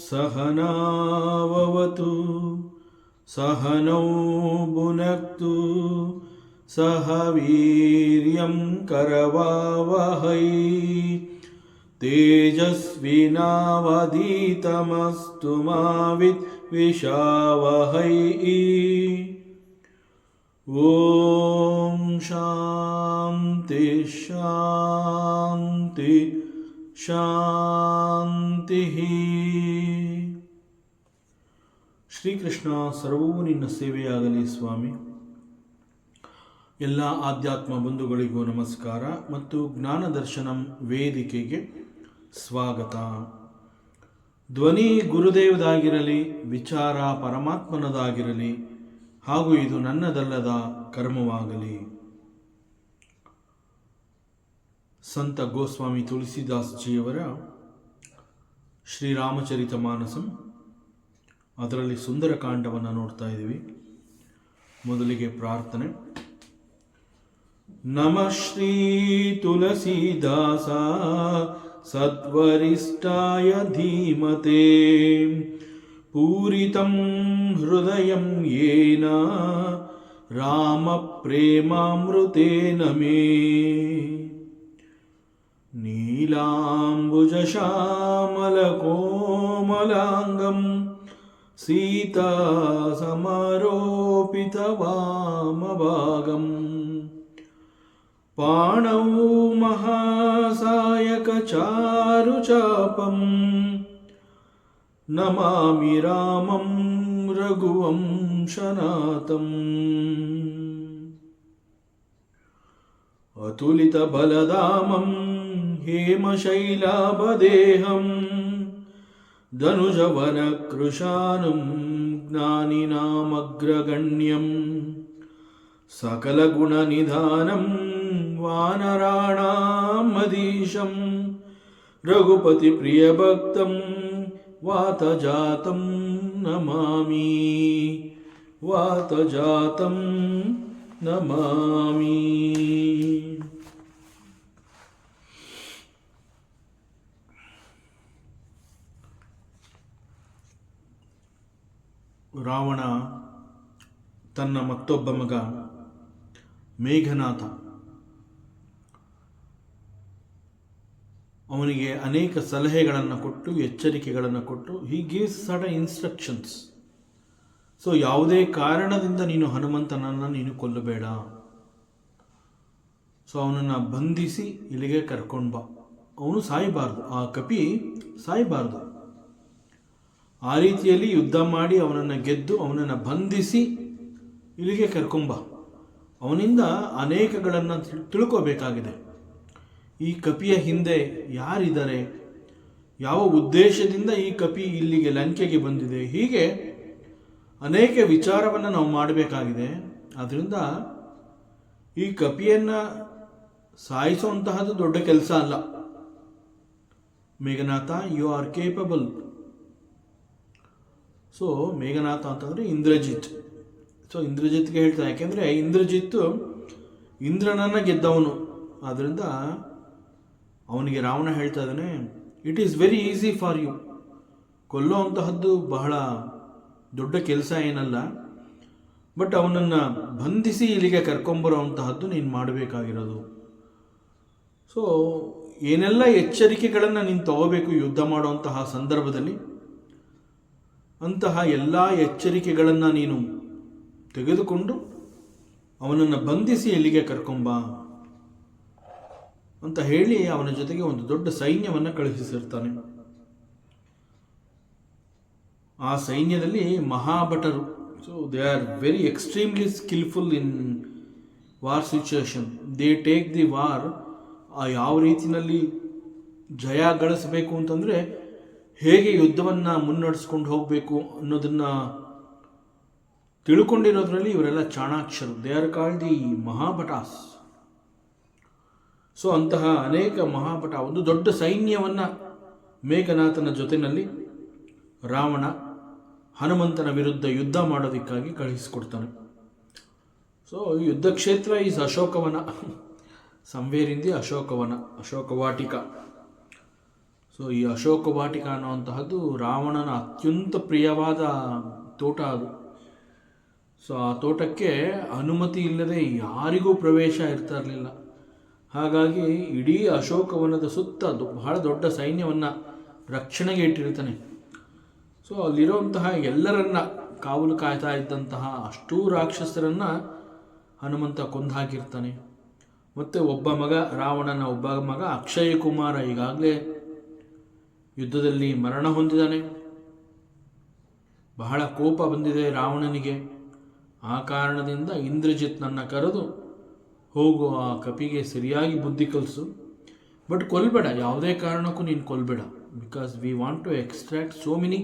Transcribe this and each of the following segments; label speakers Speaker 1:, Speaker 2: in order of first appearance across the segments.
Speaker 1: सहनाववतु सहनौ भुनक्तु सह वीर्यं करवावहै तेजस्विनावधीतमस्तु मा विद्विषावहै। ॐ शान्ति शान्ति ಶಾಂತಿಃ. ಶ್ರೀಕೃಷ್ಣ, ಸರ್ವವೂ ನಿನ್ನ ಸೇವೆಯಾಗಲಿ ಸ್ವಾಮಿ. ಎಲ್ಲ ಆಧ್ಯಾತ್ಮ ಬಂಧುಗಳಿಗೂ ನಮಸ್ಕಾರ ಮತ್ತು ಜ್ಞಾನ ದರ್ಶನಂ ವೇದಿಕೆಗೆ ಸ್ವಾಗತ. ಧ್ವನಿ ಗುರುದೇವದಾಗಿರಲಿ, ವಿಚಾರ ಪರಮಾತ್ಮನದಾಗಿರಲಿ, ಹಾಗೂ ಇದು ನನ್ನದಲ್ಲದ ಕರ್ಮವಾಗಲಿ. ಸಂತ ಗೋಸ್ವಾಮಿ ತುಳಸಿದಾಸ್ಜಿಯವರ ಶ್ರೀರಾಮಚರಿತ ಮಾನಸಂ, ಅದರಲ್ಲಿ ಸುಂದರಕಾಂಡವನ್ನು ನೋಡ್ತಾ ಇದ್ದೀವಿ. ಮೊದಲಿಗೆ ಪ್ರಾರ್ಥನೆ. ನಮಃ ಶ್ರೀ ತುಳಸಿದಾಸ ಸದ್ವರಿಷ್ಠಾಯ ಧೀಮತೆ ಪೂರಿತಂ ಹೃದಯಂ ಯೇನ ರಾಮ ಪ್ರೇಮಾಮೃತೇನ ಮೇ ನೀಲಾಂಬುಜಶ್ಯಾಮಲಕೋಮಲಾಂಗಂ ಸೀತಾ ಸಮರೋಪಿತವಾಮಭಾಗಂ ಪಾಣೌ ಮಹಾಸಾಯಕಚಾರುಚಾಪಂ ನಮಾಮಿ ರಾಮಂ ರಘುವಂಶನಾಥಂ ಅತುಲಿತಬಲಧಾಮಂ ಹೇಮಶೈಲಾಭದೇಹಂ ಧನುಜವನಕೃಶಾನಂ ಜ್ಞಾನಿನಾಮಗ್ರಗಣ್ಯಂ ಸಕಲಗುಣನಿಧಾನಂ ವಾನರಾಣಾಮಧೀಶಂ ರಘುಪತಿಪ್ರಿಯಭಕ್ತಂ ವಾತಜಾತಂ ನಮಾಮಿ ವಾತಜಾತಂ ನಮಾಮಿ. ರಾವಣ ತನ್ನ ಮತ್ತೊಬ್ಬ ಮಗ ಮೇಘನಾಥ ಅವನಿಗೆ ಅನೇಕ ಸಲಹೆಗಳನ್ನು ಕೊಟ್ಟು, ಎಚ್ಚರಿಕೆಗಳನ್ನು ಕೊಟ್ಟು, he gives sudden instructions. So ಯಾವುದೇ ಕಾರಣದಿಂದ ನೀನು ಹನುಮಂತನನ್ನು ನೀನು ಕೊಲ್ಲಬೇಡ. ಸೊ ಅವನನ್ನು ಬಂಧಿಸಿ ಇಲ್ಲಿಗೆ ಕರ್ಕೊಂಡು ಬಾ. ಅವನು ಸಾಯಬಾರ್ದು, ಆ ಕಪಿ ಸಾಯಬಾರ್ದು. ಆ ರೀತಿಯಲ್ಲಿ ಯುದ್ಧ ಮಾಡಿ ಅವನನ್ನು ಗೆದ್ದು ಅವನನ್ನು ಬಂಧಿಸಿ ಇಲ್ಲಿಗೆ ಕರ್ಕೊಂಬ. ಅವನಿಂದ ಅನೇಕಗಳನ್ನು ತಿಳ್ಕೋಬೇಕಾಗಿದೆ. ಈ ಕಪಿಯ ಹಿಂದೆ ಯಾರಿದ್ದಾರೆ, ಯಾವ ಉದ್ದೇಶದಿಂದ ಈ ಕಪಿ ಇಲ್ಲಿಗೆ ಲಂಕೆಗೆ ಬಂದಿದೆ, ಹೀಗೆ ಅನೇಕ ವಿಚಾರವನ್ನು ನಾವು ಮಾಡಬೇಕಾಗಿದೆ. ಆದ್ದರಿಂದ ಈ ಕಪಿಯನ್ನು ಸಾಯಿಸುವಂತಹದ್ದು ದೊಡ್ಡ ಕೆಲಸ ಅಲ್ಲ. Meghnath, you are capable. So Meghnath ಅಂತಂದರೆ ಇಂದ್ರಜಿತ್. ಸೊ ಇಂದ್ರಜಿತ್ಗೆ ಹೇಳ್ತಾನೆ, ಯಾಕೆಂದರೆ ಇಂದ್ರಜಿತ್ ಇಂದ್ರನನ್ನು ಗೆದ್ದವನು. ಆದ್ದರಿಂದ ಅವನಿಗೆ ರಾವಣ ಹೇಳ್ತಾ ಇದ್ದಾನೆ, it is very easy for you. ಕೊಲ್ಲುವಂತಹದ್ದು ಬಹಳ ದೊಡ್ಡ ಕೆಲಸ ಏನಲ್ಲ, ಬಟ್ ಅವನನ್ನು ಬಂಧಿಸಿ ಇಲ್ಲಿಗೆ ಕರ್ಕೊಂಬರುವಂತಹದ್ದು ನೀನು ಮಾಡಬೇಕಾಗಿರೋದು. ಸೊ ಏನೆಲ್ಲ ಎಚ್ಚರಿಕೆಗಳನ್ನು ನೀನು ತಗೋಬೇಕು ಯುದ್ಧ ಮಾಡುವಂತಹ ಸಂದರ್ಭದಲ್ಲಿ, ಅಂತಹ ಎಲ್ಲ ಎಚ್ಚರಿಕೆಗಳನ್ನು ನೀನು ತೆಗೆದುಕೊಂಡು ಅವನನ್ನು ಬಂಧಿಸಿ ಇಲ್ಲಿಗೆ ಕರ್ಕೊಂಬ ಅಂತ ಹೇಳಿ ಅವನ ಜೊತೆಗೆ ಒಂದು ದೊಡ್ಡ ಸೈನ್ಯವನ್ನು ಕಳುಹಿಸಿರ್ತಾನೆ. ಆ ಸೈನ್ಯದಲ್ಲಿ ಮಹಾಭಟರು. So they are very extremely skillful in war situation. They take the war. ಯಾವ ರೀತಿಯಲ್ಲಿ ಜಯ ಗಳಿಸಬೇಕು ಅಂತಂದರೆ ಹೇಗೆ ಯುದ್ಧವನ್ನು ಮುನ್ನಡೆಸ್ಕೊಂಡು ಹೋಗಬೇಕು ಅನ್ನೋದನ್ನು ತಿಳ್ಕೊಂಡಿರೋದ್ರಲ್ಲಿ ಇವರೆಲ್ಲ ಚಾಣಾಕ್ಷರು. ದೇ ಆರ್ ಕಾಲ್ಡ್ ದಿ ಮಹಾಭಟಾಸ್. ಸೊ ಅಂತಹ ಅನೇಕ ಮಹಾಭಟ, ಒಂದು ದೊಡ್ಡ ಸೈನ್ಯವನ್ನು ಮೇಘನಾಥನ ಜೊತೆಯಲ್ಲಿ ರಾವಣ ಹನುಮಂತನ ವಿರುದ್ಧ ಯುದ್ಧ ಮಾಡೋದಕ್ಕಾಗಿ ಕಳುಹಿಸಿಕೊಡ್ತಾನೆ. ಸೊ ಯುದ್ಧ ಕ್ಷೇತ್ರ ಈಸ್ ಅಶೋಕವನ. ಸಂವೇರಿಂದಿ ಅಶೋಕವನ, ಅಶೋಕವಾಟಿಕ. ಸೊ ಈ ಅಶೋಕವಾಟಿಕ ಅನ್ನುವಂತಹದ್ದು ರಾವಣನ ಅತ್ಯಂತ ಪ್ರಿಯವಾದ ತೋಟ ಅದು. ಸೊ ಆ ತೋಟಕ್ಕೆ ಅನುಮತಿ ಇಲ್ಲದೆ ಯಾರಿಗೂ ಪ್ರವೇಶ ಇರ್ತಾ ಇರಲಿಲ್ಲ. ಹಾಗಾಗಿ ಇಡೀ ಅಶೋಕವನದ ಸುತ್ತ ಬಹಳ ದೊಡ್ಡ ಸೈನ್ಯವನ್ನು ರಕ್ಷಣೆಗೆ ಇಟ್ಟಿರ್ತಾನೆ. ಸೊ ಅಲ್ಲಿರುವಂತಹ ಎಲ್ಲರನ್ನ ಕಾವಲು ಕಾಯ್ತಾ ಇದ್ದಂತಹ ಅಷ್ಟೂ ರಾಕ್ಷಸರನ್ನು ಹನುಮಂತ ಕೊಂದು ಹಾಕಿರ್ತಾನೆ. ಮತ್ತು ಒಬ್ಬ ಮಗ, ರಾವಣನ ಒಬ್ಬ ಮಗ ಅಕ್ಷಯ ಕುಮಾರ ಈಗಾಗಲೇ ಯುದ್ಧದಲ್ಲಿ ಮರಣ ಹೊಂದಿದ್ದಾನೆ. ಬಹಳ ಕೋಪ ಬಂದಿದೆ ರಾವಣನಿಗೆ. ಆ ಕಾರಣದಿಂದ ಇಂದ್ರಜಿತ್ನನ್ನು ಕರೆದು, ಹೋಗು ಆ ಕಪಿಗೆ ಸರಿಯಾಗಿ ಬುದ್ಧಿ ಕಲಿಸು, ಬಟ್ ಕೊಲ್ಬೇಡ, ಯಾವುದೇ ಕಾರಣಕ್ಕೂ ನೀನು ಕೊಲ್ಬೇಡ. Because we want to extract so many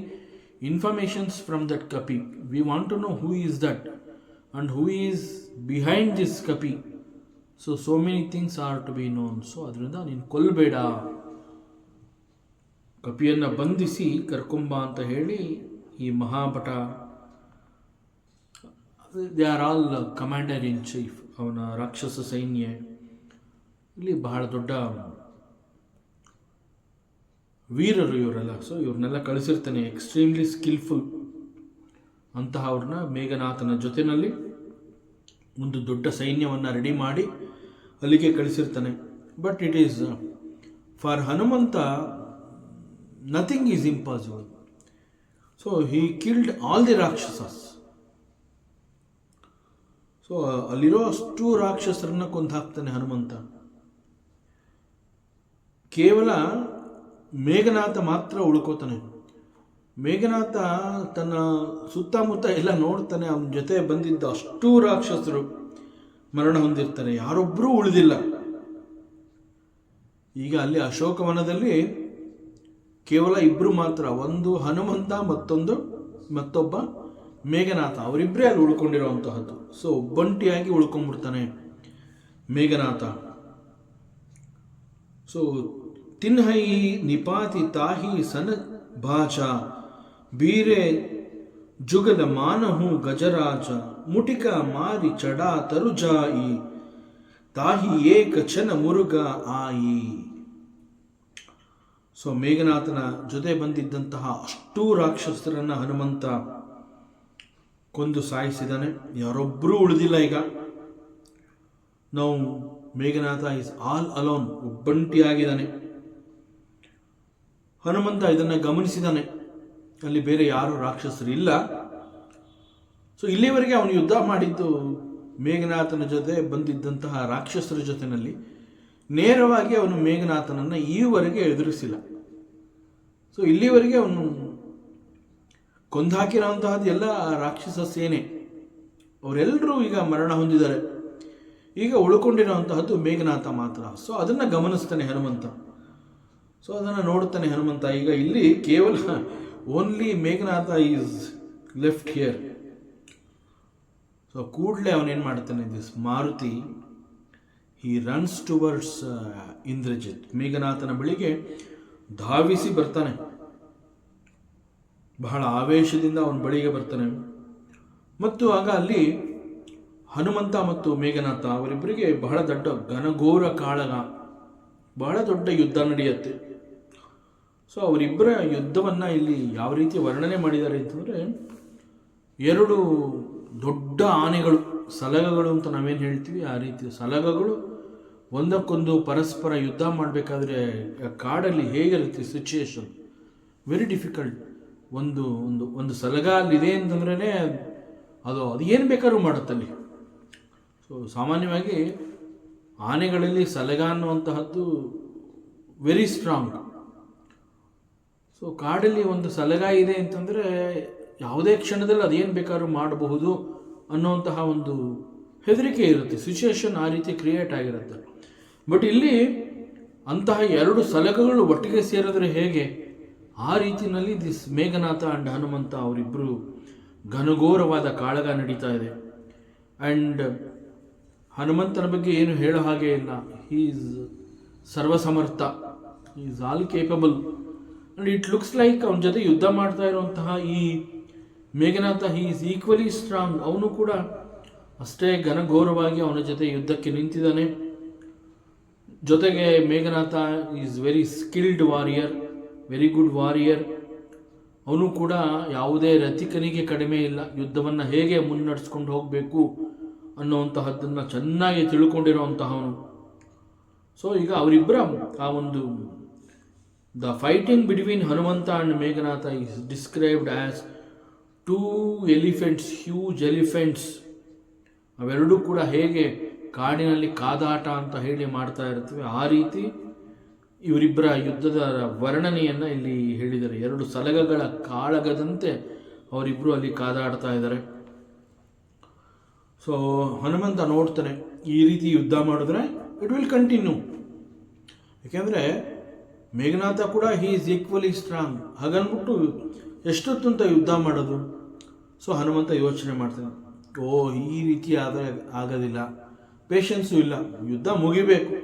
Speaker 1: informations from that kapi. We want to know who is that and who is behind this kapi. So many things are to be known. So ಅದರಿಂದ ನೀನು ಕೊಲ್ಬೇಡ, ಕಪಿಯನ್ನು ಬಂಧಿಸಿ ಕರ್ಕೊಂಬ ಅಂತ ಹೇಳಿ ಈ ಮಹಾಭಟ, they are all commander in chief, ಅವನ ರಾಕ್ಷಸ ಸೈನ್ಯ ಇಲ್ಲಿ ಬಹಳ ದೊಡ್ಡ ವೀರರು ಇವರೆಲ್ಲ. ಸೊ ಇವ್ರನ್ನೆಲ್ಲ ಕಳಿಸಿರ್ತಾನೆ, ಎಕ್ಸ್ಟ್ರೀಮ್ಲಿ ಸ್ಕಿಲ್ಫುಲ್ ಅಂತಹ ಅವ್ರನ್ನ ಮೇಘನಾಥನ ಜೊತೆಯಲ್ಲಿ ಒಂದು ದೊಡ್ಡ ಸೈನ್ಯವನ್ನು ರೆಡಿ ಮಾಡಿ ಅಲ್ಲಿಗೆ ಕಳಿಸಿರ್ತಾನೆ. But it is for Hanumantha nothing is impossible. So he killed all the ರಾಕ್ಷಸಸ್. ಸೊ ಅಲ್ಲಿರೋ ಅಷ್ಟು ರಾಕ್ಷಸರನ್ನ ಕೊಂದು ಹಾಕ್ತಾನೆ ಹನುಮಂತ. ಕೇವಲ ಮೇಘನಾಥ ಮಾತ್ರ ಉಳ್ಕೋತಾನೆ. ಮೇಘನಾಥ ತನ್ನ ಸುತ್ತಮುತ್ತ ಎಲ್ಲ ನೋಡ್ತಾನೆ, ಅವನ ಜೊತೆ ಬಂದಿದ್ದ ಅಷ್ಟೂ ರಾಕ್ಷಸರು ಮರಣ ಹೊಂದಿರ್ತಾರೆ, ಯಾರೊಬ್ಬರೂ ಉಳಿದಿಲ್ಲ. ಈಗ ಅಲ್ಲಿ ಅಶೋಕವನದಲ್ಲಿ ಕೇವಲ ಇಬ್ಬರು ಮಾತ್ರ, ಒಂದು ಹನುಮಂತ ಮತ್ತೊಬ್ಬ ಮೇಘನಾಥ, ಅವರಿಬ್ಬರೇ ಅಲ್ಲಿ ಉಳ್ಕೊಂಡಿರೋವಂತಹದ್ದು. ಸೊ ಒಬ್ಬಂಟಿಯಾಗಿ ಉಳ್ಕೊಂಡ್ಬಿಡ್ತಾನೆ ಮೇಘನಾಥ. ಸೊ ತಿನ್ಹೈ ನಿಪಾತಿ ತಾಹಿ ಸನ ಭಾಚ ಬೀರೆ ಜುಗದ ಮಾನಹು ಗಜರಾಜ ಮುಟಿಕ ಮಾರಿ ಚಡಾ ತರುಜಾಯಿ ತಾಹಿ ಏಕ ಚನ ಮುರುಗ ಆಯಿ. ಸೊ ಮೇಘನಾಥನ ಜೊತೆ ಬಂದಿದ್ದಂತಹ ಅಷ್ಟೂ ರಾಕ್ಷಸರನ್ನ ಹನುಮಂತ ಕೊಂದು ಸಾಯಿಸಿದ್ದಾನೆ, ಯಾರೊಬ್ಬರೂ ಉಳಿದಿಲ್ಲ. ಈಗ ನಾವು Meghnath is all alone, ಒಬ್ಬಂಟಿಯಾಗಿದ್ದಾನೆ. Hanumantha ಇದನ್ನು ಗಮನಿಸಿದ್ದಾನೆ, ಅಲ್ಲಿ ಬೇರೆ ಯಾರು ರಾಕ್ಷಸರು ಇಲ್ಲ. ಸೊ ಇಲ್ಲಿವರೆಗೆ ಅವನು ಯುದ್ಧ ಮಾಡಿದ್ದು ಮೇಘನಾಥನ ಜೊತೆ ಬಂದಿದ್ದಂತಹ ರಾಕ್ಷಸರ ಜೊತೆಯಲ್ಲಿ. ನೇರವಾಗಿ ಅವನು ಮೇಘನಾಥನನ್ನು ಈವರೆಗೆ ಎದುರಿಸಿಲ್ಲ. ಸೊ ಇಲ್ಲಿವರೆಗೆ ಅವನು ಕೊಂದಾಕಿರೋಂತಹದ್ದು ಎಲ್ಲ ರಾಕ್ಷಸ ಸೇನೆ, ಅವರೆಲ್ಲರೂ ಈಗ ಮರಣ ಹೊಂದಿದ್ದಾರೆ. ಈಗ ಉಳ್ಕೊಂಡಿರೋಂತಹದ್ದು ಮೇಘನಾಥ ಮಾತ್ರ. ಸೊ ಅದನ್ನು ಗಮನಿಸ್ತಾನೆ ಹನುಮಂತ. ಸೊ ಅದನ್ನು ನೋಡ್ತಾನೆ ಹನುಮಂತ. ಈಗ ಇಲ್ಲಿ ಕೇವಲ only Meghanatha is left here. So ಕೂಡಲೇ ಅವನೇನು ಮಾಡ್ತಾನೆ, this Maruti he runs towards Indrajit. ಮೇಘನಾಥನ ಬಳಿಗೆ ಧಾವಿಸಿ ಬರ್ತಾನೆ, ಬಹಳ ಆವೇಶದಿಂದ ಅವನ ಬಳಿಗೆ ಬರ್ತಾನೆ. ಮತ್ತು ಆಗ ಅಲ್ಲಿ ಹನುಮಂತ ಮತ್ತು ಮೇಘನಾಥ ಅವರಿಬ್ಬರಿಗೆ ಬಹಳ ದೊಡ್ಡ ಘನಘೋರ ಕಾಳಗ, ಬಹಳ ದೊಡ್ಡ ಯುದ್ಧ ನಡೆಯುತ್ತೆ. ಸೊ ಅವರಿಬ್ಬರ ಯುದ್ಧವನ್ನು ಇಲ್ಲಿ ಯಾವ ರೀತಿ ವರ್ಣನೆ ಮಾಡಿದ್ದಾರೆ ಅಂತಂದರೆ, ಎರಡು ದೊಡ್ಡ ಆನೆಗಳು, ಸಲಗಗಳು ಅಂತ ನಾವೇನು ಹೇಳ್ತೀವಿ ಆ ರೀತಿ ಸಲಗಗಳು ಒಂದಕ್ಕೊಂದು ಪರಸ್ಪರ ಯುದ್ಧ ಮಾಡಬೇಕಾದ್ರೆ ಕಾಡಲ್ಲಿ ಹೇಗಿರುತ್ತೆ ಸಿಚುಯೇಷನ್, ವೆರಿ ಡಿಫಿಕಲ್ಟ್. ಒಂದು ಸಲಗ ಅಲ್ಲಿದೆ ಅಂತಂದ್ರೇ ಅದು ಏನು ಬೇಕಾದ್ರೂ ಮಾಡುತ್ತಲ್ಲಿ. ಸೊ ಸಾಮಾನ್ಯವಾಗಿ ಆನೆಗಳಲ್ಲಿ ಸಲಗ ಅನ್ನುವಂತಹದ್ದು ವೆರಿ ಸ್ಟ್ರಾಂಗ್. ಸೊ ಕಾಡಲ್ಲಿ ಒಂದು ಸಲಗ ಇದೆ ಅಂತಂದರೆ ಯಾವುದೇ ಕ್ಷಣದಲ್ಲಿ ಅದೇನು ಬೇಕಾದ್ರೂ ಮಾಡಬಹುದು ಅನ್ನೋಂತಹ ಒಂದು ಹೆದರಿಕೆ ಇರುತ್ತೆ, ಸಿಚುವೇಶನ್ ಆ ರೀತಿ ಕ್ರಿಯೇಟ್ ಆಗಿರುತ್ತೆ. ಬಟ್ ಇಲ್ಲಿ ಅಂತಹ ಎರಡು ಸಲಗಗಳು ಒಟ್ಟಿಗೆ ಸೇರಿದ್ರೆ ಹೇಗೆ, ಆ ರೀತಿಯಲ್ಲಿ ದಿಸ್ ಮೇಘನಾಥ ಆ್ಯಂಡ್ ಹನುಮಂತ ಅವರಿಬ್ಬರು ಘನಘೋರವಾದ ಕಾಳಗ ನಡೀತಾ ಇದೆ. ಆ್ಯಂಡ್ ಹನುಮಂತನ ಬಗ್ಗೆ ಏನು ಹೇಳೋ ಹಾಗೆ ಇಲ್ಲ, he is sarvasamartha, he is all capable. And it looks like ಅವನ ಜೊತೆ ಯುದ್ಧ ಮಾಡ್ತಾ ಇರುವಂತಹ ಈ Meghanatha he is equally strong. ಅವನು ಕೂಡ ಅಷ್ಟೇ ಘನಘೋರವಾಗಿ ಅವನ ಜೊತೆ ಯುದ್ಧಕ್ಕೆ ನಿಂತಿದ್ದಾನೆ. ಜೊತೆಗೆ Meghanatha is very skilled warrior, very good warrior. ಅವನು ಕೂಡ ಯಾವುದೇ ರಥಿಕನಿಗೆ ಕಡಿಮೆ ಇಲ್ಲ, ಯುದ್ಧವನ್ನು ಹೇಗೆ ಮುನ್ನಡೆಸ್ಕೊಂಡು ಹೋಗಬೇಕು ಅನ್ನುವಂತಹದ್ದನ್ನು ಚೆನ್ನಾಗಿ ತಿಳ್ಕೊಂಡಿರುವಂತಹವನು. ಸೊ ಈಗ ಅವರಿಬ್ಬರ ಆ ಒಂದು the fighting between Hanumantha and Meghanatha is described as 2 elephants, huge elephants. ಅವೆರಡೂ ಕೂಡ ಹೇಗೆ ಕಾಡಿನಲ್ಲಿ ಕಾದಾಟ ಅಂತ ಹೇಳಿ ಮಾಡ್ತಾ ಇರ್ತವೆ, ಆ ರೀತಿ ಇವರಿಬ್ಬರ ಯುದ್ಧದ ವರ್ಣನೆಯನ್ನು ಇಲ್ಲಿ ಹೇಳಿದ್ದಾರೆ. 2 ಸಲಗಗಳ ಕಾಳಗದಂತೆ ಅವರಿಬ್ಬರು ಅಲ್ಲಿ ಕಾದಾಡ್ತಾ ಇದ್ದಾರೆ. ಸೊ ಹನುಮಂತ ನೋಡ್ತಾನೆ, ಈ ರೀತಿ ಯುದ್ಧ ಮಾಡಿದ್ರೆ ಇಟ್ ವಿಲ್ ಕಂಟಿನ್ಯೂ. ಯಾಕೆಂದರೆ ಮೇಘನಾಥ ಕೂಡ ಹೀ ಈಸ್ ಈಕ್ವಲಿ ಸ್ಟ್ರಾಂಗ್. ಹಾಗನ್ಬಿಟ್ಟು ಎಷ್ಟೊತ್ತು ಅಂತ ಯುದ್ಧ ಮಾಡೋದು. ಸೊ ಹನುಮಂತ ಯೋಚನೆ ಮಾಡ್ತಾನೆ, ಈ ರೀತಿ ಆದರೆ ಆಗೋದಿಲ್ಲ, ಪೇಷನ್ಸು ಇಲ್ಲ, ಯುದ್ಧ ಮುಗಿಬೇಕು,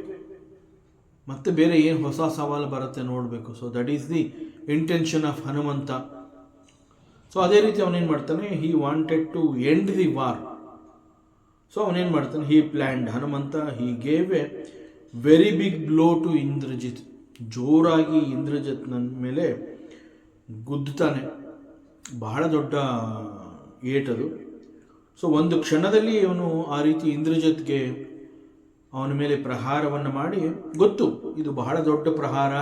Speaker 1: ಮತ್ತೆ ಬೇರೆ ಏನು ಹೊಸ ಸವಾಲು ಬರುತ್ತೆ ನೋಡಬೇಕು. So that is the intention of Hanumantha. So ಅದೇ ರೀತಿ ಅವನೇನು ಮಾಡ್ತಾನೆ, he wanted to end the war. So ಅವನೇನು ಮಾಡ್ತಾನೆ, he planned, Hanumantha he gave a very big blow to Indrajit. ಜೋರಾಗಿ ಇಂದ್ರಜಿತ್ನ ಮೇಲೆ ಗುದ್ದುತ್ತಾನೆ, ಬಹಳ ದೊಡ್ಡ ಏಟದು. ಸೊ ಒಂದು ಕ್ಷಣದಲ್ಲಿ ಅವನು ಆ ರೀತಿ ಇಂದ್ರಜಿತ್ಗೆ ಅವನ ಮೇಲೆ ಪ್ರಹಾರವನ್ನು ಮಾಡಿ, ಗೊತ್ತು ಇದು ಬಹಳ ದೊಡ್ಡ ಪ್ರಹಾರ,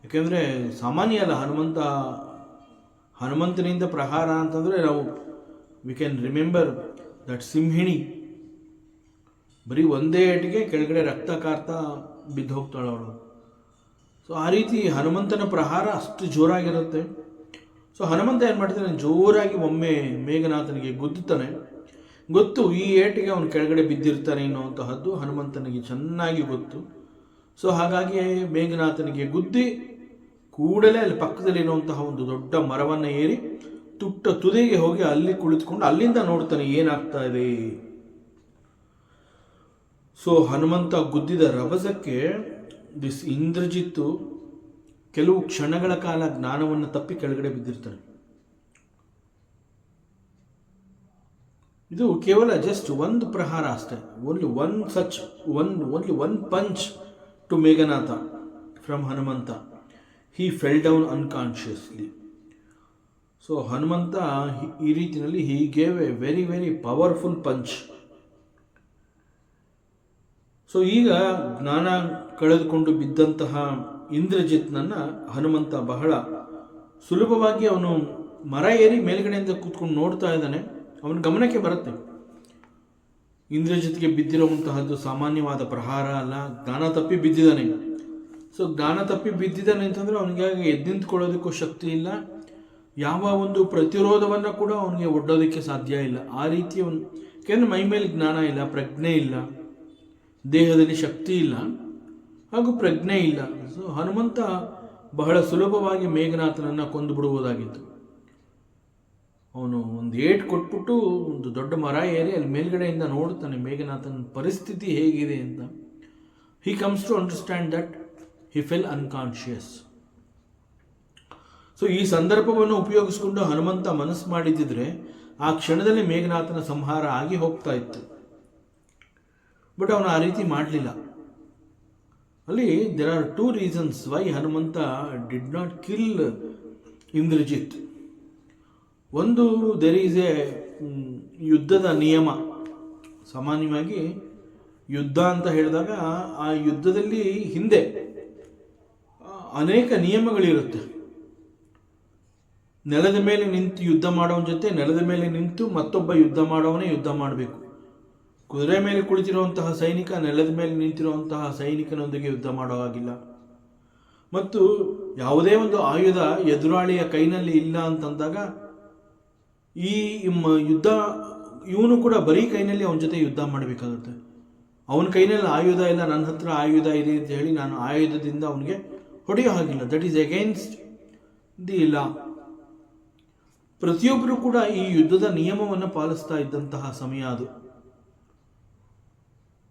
Speaker 1: ಯಾಕೆಂದರೆ ಸಾಮಾನ್ಯ ಅಲ್ಲ. ಹನುಮಂತನಿಂದ ಪ್ರಹಾರ ಅಂತಂದರೆ ನಾವು ವಿ ಕ್ಯಾನ್ ರಿಮೆಂಬರ್ ದಟ್ ಸಿಂಹಿಣಿ, ಬರೀ ಒಂದೇ ಏಟಿಗೆ ಕೆಳಗಡೆ ರಕ್ತ ಕಾರ್ತಾ ಬಿದ್ದು ಹೋಗ್ತಾಳೆ ಅವಳು. ಸೊ ಆ ರೀತಿ ಹನುಮಂತನ ಪ್ರಹಾರ ಅಷ್ಟು ಜೋರಾಗಿರುತ್ತೆ. ಸೊ ಹನುಮಂತ ಏನು ಮಾಡ್ತಾನೆ, ಜೋರಾಗಿ ಒಮ್ಮೆ ಮೇಘನಾಥನಿಗೆ ಗುದ್ದುತ್ತಾನೆ. ಗೊತ್ತು ಈ ಏಟಿಗೆ ಅವನು ಕೆಳಗಡೆ ಬಿದ್ದಿರ್ತಾನೆ ಅನ್ನುವಂತಹದ್ದು ಹನುಮಂತನಿಗೆ ಚೆನ್ನಾಗಿ ಗೊತ್ತು. ಸೊ ಹಾಗಾಗಿ ಮೇಘನಾಥನಿಗೆ ಗುದ್ದಿ ಕೂಡಲೇ ಅಲ್ಲಿ ಪಕ್ಕದಲ್ಲಿರುವಂತಹ ಒಂದು ದೊಡ್ಡ ಮರವನ್ನು ಏರಿ ತುದಿಗೆ ಹೋಗಿ ಅಲ್ಲಿ ಕುಳಿತುಕೊಂಡು ಅಲ್ಲಿಂದ ನೋಡ್ತಾನೆ ಏನಾಗ್ತಾ ಇದೆ. ಸೊ ಹನುಮಂತ ಗುದ್ದಿದ ರಭಸಕ್ಕೆ ದಿಸ್ ಇಂದ್ರಜಿತ್ತು ಕೆಲವು ಕ್ಷಣಗಳ ಕಾಲ ಜ್ಞಾನವನ್ನು ತಪ್ಪಿ ಕೆಳಗಡೆ ಬಿದ್ದಿರ್ತಾನೆ. ಇದು ಕೇವಲ ಜಸ್ಟ್ ಒಂದು ಪ್ರಹಾರ ಅಷ್ಟೇ, only one punch to Meghanatha from Hanumantha. He fell down unconsciously. So Hanumantha ಈ ರೀತಿಯಲ್ಲಿ he gave a very very powerful punch. So ಈಗ ಜ್ಞಾನ ಕಳೆದುಕೊಂಡು ಬಿದ್ದಂತಹ ಇಂದ್ರಜಿತ್ನನ್ನು ಹನುಮಂತ ಬಹಳ ಸುಲಭವಾಗಿ ಅವನು ಮರ ಏರಿ ಮೇಲ್ಗಡೆಯಿಂದ ಕೂತ್ಕೊಂಡು ನೋಡ್ತಾ ಇದ್ದಾನೆ. ಅವನ ಗಮನಕ್ಕೆ ಬರುತ್ತೆ ಇಂದ್ರಜಿತ್ಗೆ ಬಿದ್ದಿರುವಂತಹದ್ದು ಸಾಮಾನ್ಯವಾದ ಪ್ರಹಾರ ಅಲ್ಲ, ಜ್ಞಾನ ತಪ್ಪಿ ಬಿದ್ದಿದ್ದಾನೆ. ಸೊ ಜ್ಞಾನ ತಪ್ಪಿ ಬಿದ್ದಿದ್ದಾನೆ ಅಂತಂದರೆ ಅವನಿಗೆ ಎದ್ದು ನಿಂತ್ಕೊಳ್ಳೋದಕ್ಕೂ ಶಕ್ತಿ ಇಲ್ಲ, ಯಾವ ಒಂದು ಪ್ರತಿರೋಧವನ್ನು ಕೂಡ ಅವನಿಗೆ ಒಡ್ಡೋದಕ್ಕೆ ಸಾಧ್ಯ ಇಲ್ಲ. ಆ ರೀತಿ ಅವನು ಯಾಕೆಂದರೆ ಮೈ ಮೇಲೆ ಜ್ಞಾನ ಇಲ್ಲ, ಪ್ರಜ್ಞೆ ಇಲ್ಲ, ದೇಹದಲ್ಲಿ ಶಕ್ತಿ ಇಲ್ಲ, ಹಾಗೂ ಪ್ರಜ್ಞೆ ಇಲ್ಲ. ಸೊ ಹನುಮಂತ ಬಹಳ ಸುಲಭವಾಗಿ ಮೇಘನಾಥನನ್ನು ಕೊಂದು ಬಿಡುವುದಾಗಿತ್ತು. ಅವನು ಒಂದು ಏಟ್ ಕೊಟ್ಬಿಟ್ಟು ಒಂದು ದೊಡ್ಡ ಮರ ಏರಿ ಅಲ್ಲಿ ಮೇಲ್ಗಡೆಯಿಂದ ನೋಡ್ತಾನೆ ಮೇಘನಾಥನ ಪರಿಸ್ಥಿತಿ ಹೇಗಿದೆ ಅಂತ. He comes to understand that he fell unconscious. So ಈ ಸಂದರ್ಭವನ್ನು ಉಪಯೋಗಿಸಿಕೊಂಡು ಹನುಮಂತ ಮನಸ್ಸು ಮಾಡಿದ್ದಿದ್ರೆ ಆ ಕ್ಷಣದಲ್ಲಿ ಮೇಘನಾಥನ ಸಂಹಾರ ಆಗಿ ಹೋಗ್ತಾ ಇತ್ತು. ಬಟ್ ಅವನು ಆ ರೀತಿ ಮಾಡಲಿಲ್ಲ. ಅಲ್ಲಿ there are 2 reasons why Hanumantha did not kill Indrajit. ಒಂದು, ದೇರ್ ಈಸ್ ಎ ಯುದ್ಧದ ನಿಯಮ. ಸಾಮಾನ್ಯವಾಗಿ ಯುದ್ಧ ಅಂತ ಹೇಳಿದಾಗ ಆ ಯುದ್ಧದಲ್ಲಿ ಹಿಂದೆ ಅನೇಕ ನಿಯಮಗಳಿರುತ್ತೆ. ನೆಲದ ಮೇಲೆ ನಿಂತು ಯುದ್ಧ ಮಾಡೋವನ ಜೊತೆ ನೆಲದ ಮೇಲೆ ನಿಂತು ಮತ್ತೊಬ್ಬ ಯುದ್ಧ ಮಾಡೋವನೇ ಯುದ್ಧ ಮಾಡಬೇಕು. ಕುದುರೆ ಮೇಲೆ ಕುಳಿತಿರುವಂತಹ ಸೈನಿಕ ನೆಲದ ಮೇಲೆ ನಿಂತಿರುವಂತಹ ಸೈನಿಕನೊಂದಿಗೆ ಯುದ್ಧ ಮಾಡೋ ಹಾಗಿಲ್ಲ. ಮತ್ತು ಯಾವುದೇ ಒಂದು ಆಯುಧ ಎದುರಾಳಿಯ ಕೈನಲ್ಲಿ ಇಲ್ಲ ಅಂತಂದಾಗ ಈ ಯುದ್ಧ ಇವನು ಕೂಡ ಬರೀ ಕೈನಲ್ಲಿ ಅವನ ಜೊತೆ ಯುದ್ಧ ಮಾಡಬೇಕಾಗುತ್ತೆ. ಅವನ ಕೈನಲ್ಲಿ ಆಯುಧ ಇಲ್ಲ, ನನ್ನ ಹತ್ರ ಆಯುಧ ಇದೆ ಅಂತ ಹೇಳಿ ನಾನು ಆಯುಧದಿಂದ ಅವನಿಗೆ ಹೊಡೆಯೋ ಹಾಗಿಲ್ಲ. That is against the law. ಪ್ರತಿಯೊಬ್ಬರು ಕೂಡ ಈ ಯುದ್ಧದ ನಿಯಮವನ್ನು ಪಾಲಿಸ್ತಾ ಇದ್ದಂತಹ ಸಮಯ ಅದು.